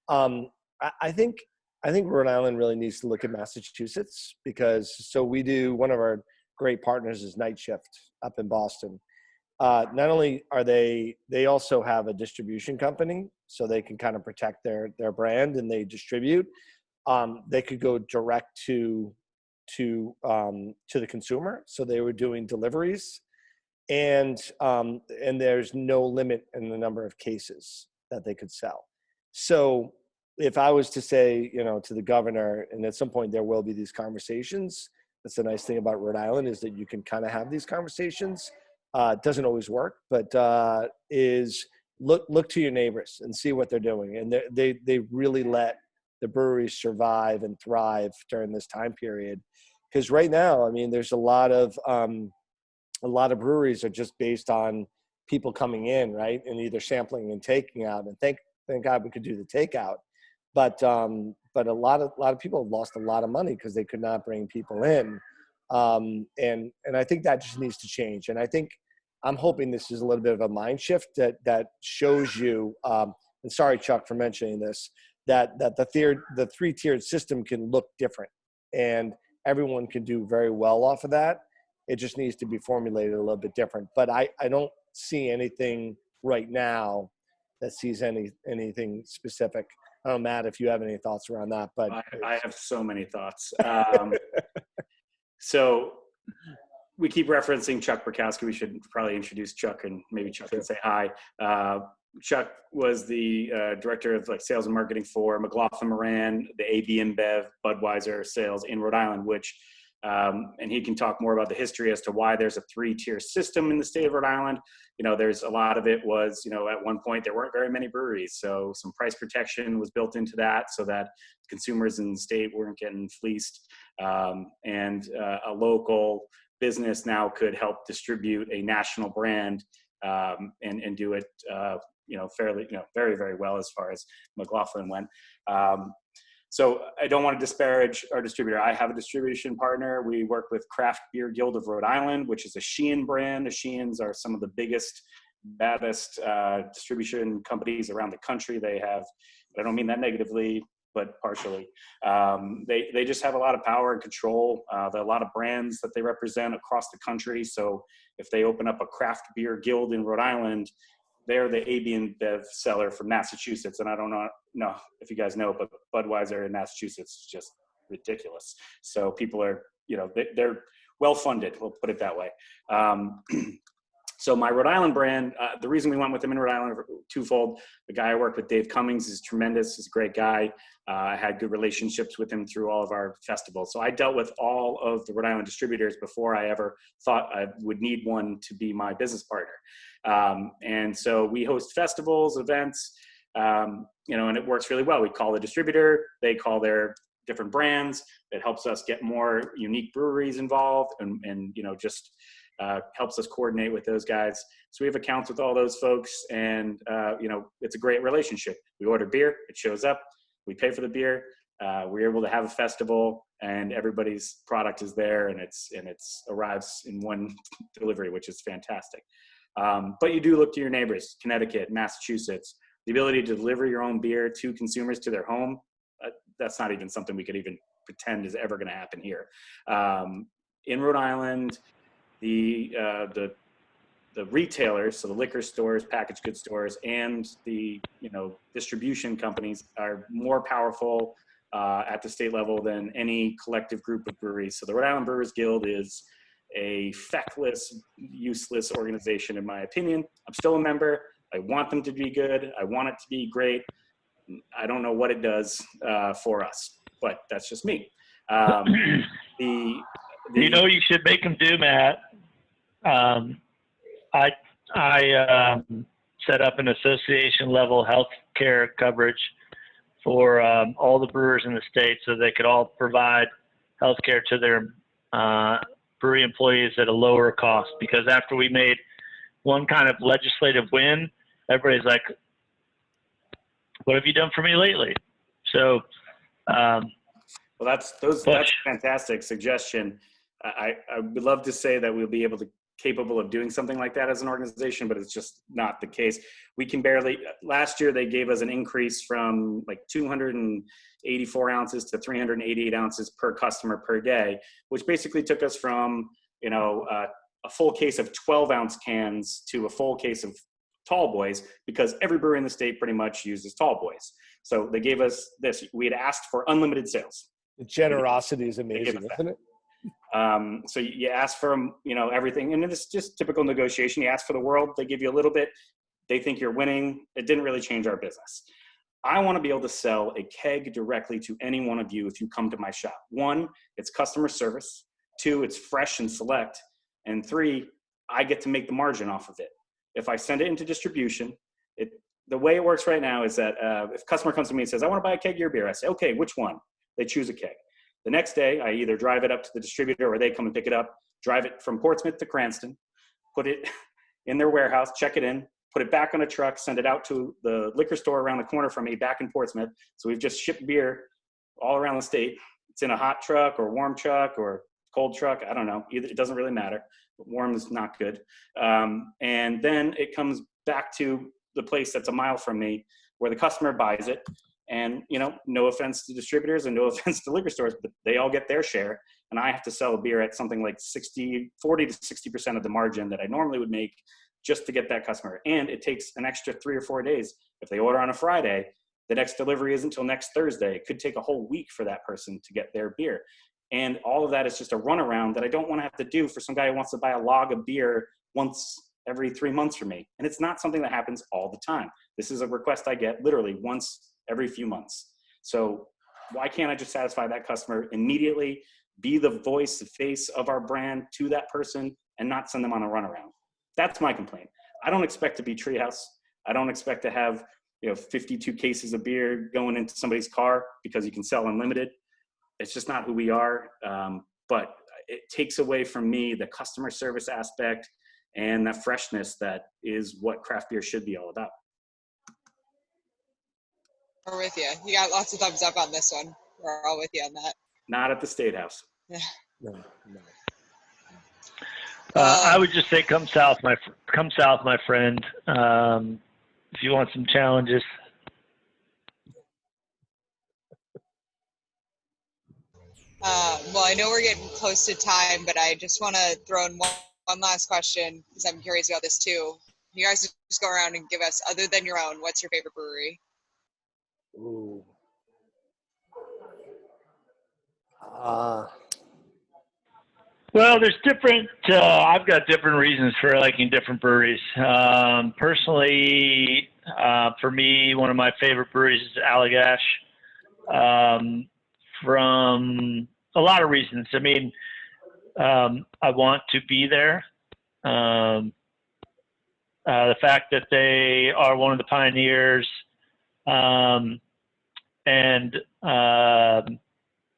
I think Rhode Island really needs to look at Massachusetts, because one of our great partners is Night Shift up in Boston. Not only are they also have a distribution company, so they can kind of protect their brand and they distribute. They could go direct to the consumer, so they were doing deliveries. And there's no limit in the number of cases that they could sell. So if I was to say, to the governor, and at some point there will be these conversations, that's the nice thing about Rhode Island, is that you can kind of have these conversations. It doesn't always work, but is look to your neighbors and see what they're doing. And they really let the breweries survive and thrive during this time period. Because right now, I mean, there's a lot of breweries are just based on people coming in, right, and either sampling and taking out. And thank God we could do the takeout, but a lot of people have lost a lot of money because they could not bring people in, and I think that just needs to change. And I'm hoping this is a little bit of a mind shift that shows you. And sorry, Chuck, for mentioning this, that the 3-tiered system can look different, and everyone can do very well off of that. It just needs to be formulated a little bit different. But I don't see anything right now that sees anything specific. I don't know, Matt, if you have any thoughts around that. But I have so many thoughts. So we keep referencing Chuck Burkowski. We should probably introduce Chuck, and maybe Chuck can say hi. Chuck was the director of sales and marketing for McLaughlin Moran, the AB InBev, Budweiser sales in Rhode Island, which and he can talk more about the history as to why there's a 3-tier system in the state of Rhode Island. There's a lot of it was, at one point there weren't very many breweries. So some price protection was built into that so that consumers in the state weren't getting fleeced. And a local business now could help distribute a national brand and do it, fairly, very, very well as far as McLaughlin went. So I don't want to disparage our distributor. I have a distribution partner. We work with Craft Beer Guild of Rhode Island, which is a Sheehan brand. The Sheehans are some of the biggest, baddest distribution companies around the country. They have, I don't mean that negatively, but partially. They just have a lot of power and control. There are a lot of brands that they represent across the country. So if they open up a Craft Beer Guild in Rhode Island, they're the AB and Bev seller from Massachusetts. And I don't know if you guys know, but Budweiser in Massachusetts is just ridiculous. So people are, they're well-funded, we'll put it that way. So my Rhode Island brand, the reason we went with them in Rhode Island, twofold. The guy I work with, Dave Cummings, is tremendous. He's a great guy. I had good relationships with him through all of our festivals. So I dealt with all of the Rhode Island distributors before I ever thought I would need one to be my business partner. And so we host festivals, events, and it works really well. We call the distributor, they call their different brands. It helps us get more unique breweries involved and just helps us coordinate with those guys. So we have accounts with all those folks, and it's a great relationship. We order beer, it shows up, we pay for the beer, we're able to have a festival, and everybody's product is there, and it's arrives in one delivery, which is fantastic. But you do look to your neighbors, Connecticut, Massachusetts. The ability to deliver your own beer to consumers to their home, that's not even something we could even pretend is ever going to happen here. In Rhode Island, the retailers, so the liquor stores, packaged goods stores, and the distribution companies are more powerful at the state level than any collective group of breweries. So the Rhode Island Brewers Guild is a feckless, useless organization, in my opinion. I'm still a member. I want them to be good. I want it to be great. I don't know what it does for us, but that's just me. You you should make them do, Matt. I set up an association level health care coverage for all the brewers in the state so they could all provide health care to their brewery employees at a lower cost. Because after we made one kind of legislative win, everybody's like, what have you done for me lately? So, well, that's a fantastic suggestion. I would love to say that we'll be capable of doing something like that as an organization, but it's just not the case. We can barely, last year they gave us an increase from like 284 ounces to 388 ounces per customer per day, which basically took us from, a full case of 12-ounce cans to a full case of tall boys, because every brewery in the state pretty much uses tall boys. So they gave us this. We had asked for unlimited sales. The generosity is amazing, isn't it? So you ask for, everything, and it's just typical negotiation. You ask for the world, they give you a little bit. They think you're winning. It didn't really change our business. I want to be able to sell a keg directly to any one of you if you come to my shop. 1, it's customer service. 2, it's fresh and select. And 3, I get to make the margin off of it. If I send it into distribution, the way it works right now is that if a customer comes to me and says, I want to buy a keg of your beer, I say, okay, which one? They choose a keg. The next day, I either drive it up to the distributor or they come and pick it up, drive it from Portsmouth to Cranston, put it in their warehouse, check it in, put it back on a truck, send it out to the liquor store around the corner from me back in Portsmouth. So we've just shipped beer all around the state. It's in a hot truck or warm truck or cold truck. I don't know. Either, it doesn't really matter. But warm is not good. And then it comes back to the place that's a mile from me where the customer buys it. And, no offense to distributors and no offense to liquor stores, but they all get their share. And I have to sell a beer at something like 40 to 60% of the margin that I normally would make just to get that customer. And it takes an extra 3 or 4 days. If they order on a Friday, the next delivery isn't until next Thursday. It could take a whole week for that person to get their beer. And all of that is just a runaround that I don't want to have to do for some guy who wants to buy a log of beer once every 3 months from me. And it's not something that happens all the time. This is a request I get literally once every few months. So why can't I just satisfy that customer immediately? be the voice, the face of our brand to that person and not send them on a runaround. That's my complaint. I don't expect to be Treehouse. I don't expect to have 52 cases of beer going into somebody's car because you can sell unlimited. It's just not who we are. But it takes away from me the customer service aspect and that freshness that is what craft beer should be all about. We're with you. You got lots of thumbs up on this one. We're all with you on that. Not at the State House. Yeah. No. I would just say, come south, my friend. If you want some challenges. Well, I know we're getting close to time, but I just want to throw in one last question because I'm curious about this too. You guys just go around and give us, other than your own, what's your favorite brewery? Ooh. Well, there's different. I've got different reasons for liking different breweries. Personally, for me, one of my favorite breweries is Allagash. From a lot of reasons. I mean, I want to be there. The fact that they are one of the pioneers, and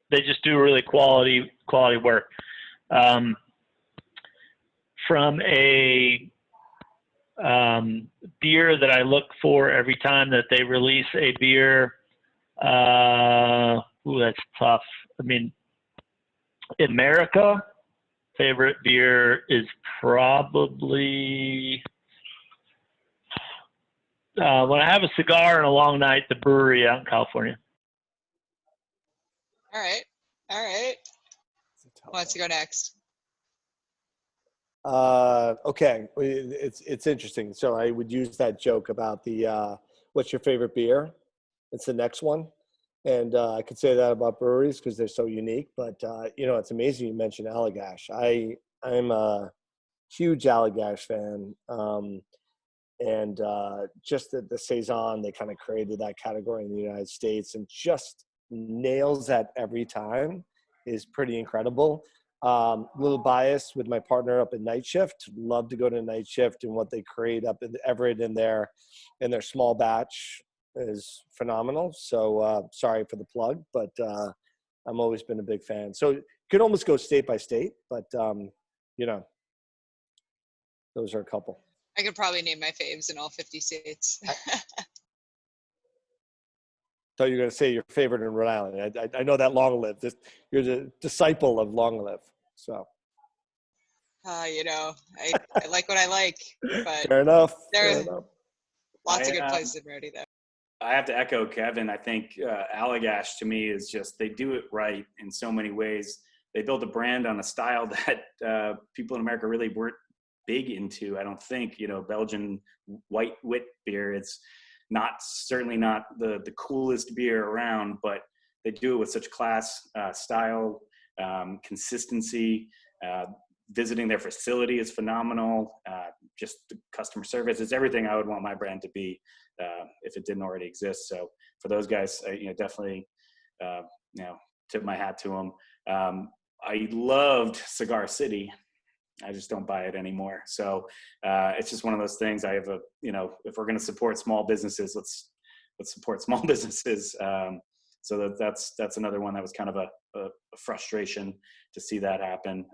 they just do really quality work. From a beer that I look for every time that they release a beer, that's tough. I mean, America, favorite beer is probably when I have a cigar and a long night, the brewery out in California. All right. Who wants to go next? Okay, it's interesting. So I would use that joke about the what's your favorite beer? It's the next one, and I could say that about breweries because they're so unique. But it's amazing you mentioned Allagash. I'm a huge Allagash fan, and just the saison, they kind of created that category in the United States and just nails that every time is pretty incredible. A little biased with my partner up at Night Shift. Love to go to Night Shift, and what they create up in Everett in their small batch is phenomenal. So sorry for the plug, but I'm always been a big fan. So you could almost go state by state, but those are a couple. I could probably name my faves in all 50 states. So you're going to say your favorite in Rhode Island. I know that Long Live. You're the disciple of Long Live. So. I like what I like, but Fair enough. There are lots of good places in Rhode, though. I have to echo Kevin. I think Allagash to me is just, they do it right in so many ways. They built a brand on a style that people in America really weren't big into. I don't think, Belgian white wit beer. It's certainly not the coolest beer around, but they do it with such class, style, consistency. Visiting their facility is phenomenal. Just the customer service is everything I would want my brand to be if it didn't already exist. So for those guys, definitely, tip my hat to them. I loved Cigar City. I just don't buy it anymore. So it's just one of those things. I have if we're going to support small businesses, let's support small businesses. So that's another one that was kind of a frustration to see that happen.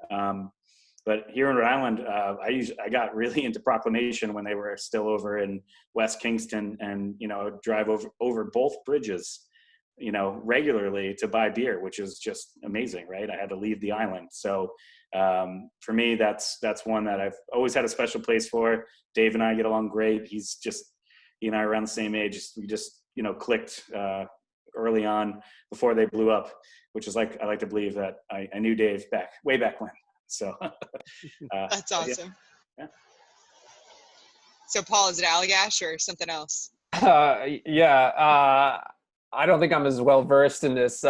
But here in Rhode Island, I got really into Proclamation when they were still over in West Kingston, and I would drive over both bridges, regularly to buy beer, which is just amazing, right? I had to leave the island. So for me, that's one that I've always had a special place for. Dave and I get along great. He and I are around the same age. We just clicked early on before they blew up, which is I like to believe that I knew Dave way back when. So that's awesome. Yeah. So Paul, is it Allagash or something else? I don't think I'm as well versed in this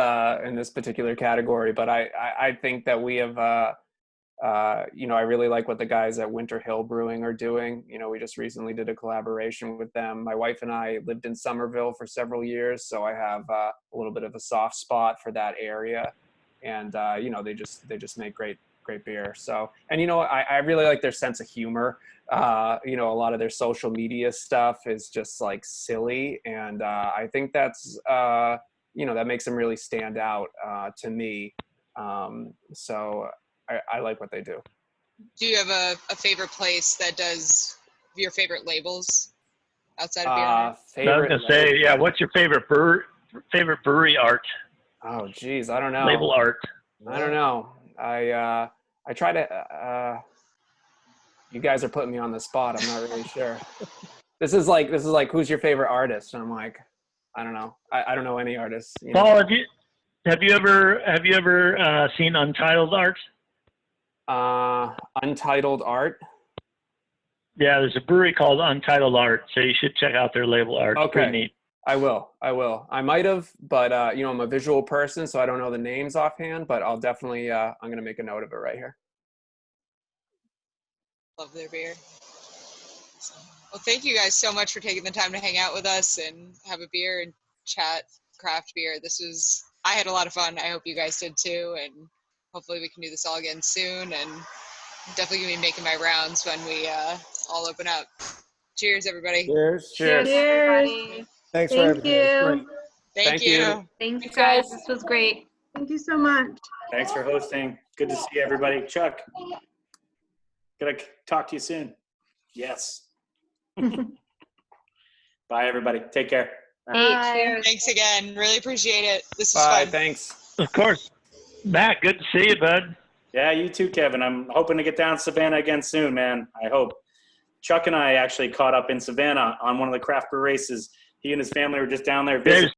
particular category, but I think that we have I really like what the guys at Winter Hill Brewing are doing. We just recently did a collaboration with them. My wife and I lived in Somerville for several years, so I have a little bit of a soft spot for that area. and you know, they just make great beer. So, and you know, I really like their sense of humor. You know, a lot of their social media stuff is just like silly, and I think that's you know, that makes them really stand out to me. So I like what they do. Do you have a favorite place that does your favorite labels outside of beer? I was Favorite gonna say, yeah. What's your favorite brewery art? Oh, geez, I don't know. Label art. I don't know. I try to. You guys are putting me on the spot. I'm not really sure. This is like who's your favorite artist? And I'm like, I don't know. I don't know any artists. You know? Paul, have you ever seen Untitled Art? Untitled Art. Yeah, there's a brewery called Untitled Art, so you should check out their label art. It's pretty neat. I will. I might have, but you know, I'm a visual person, so I don't know the names offhand. But I'll definitely. I'm gonna make a note of it right here. Love their beer. Well, thank you guys so much for taking the time to hang out with us and have a beer and chat craft beer. I had a lot of fun. I hope you guys did too, and hopefully we can do this all again soon. And I'm definitely gonna be making my rounds when we all open up. Cheers, everybody. Cheers. Cheers. Cheers. Thanks for Thank everything. It's great. you. Thank you. Thanks, guys. This was great. Thank you so much. Thanks for hosting. Good to see everybody. Chuck, gonna talk to you soon. Yes. Bye, everybody. Take care. Hey, cheers. Thanks again. Really appreciate it. This was Bye. fun. Thanks. Of course. Matt, good to see you, bud. Yeah, you too, Kevin. I'm hoping to get down to Savannah again soon, man. I hope. Chuck and I actually caught up in Savannah on one of the craft brew races. He and his family were just down there visiting.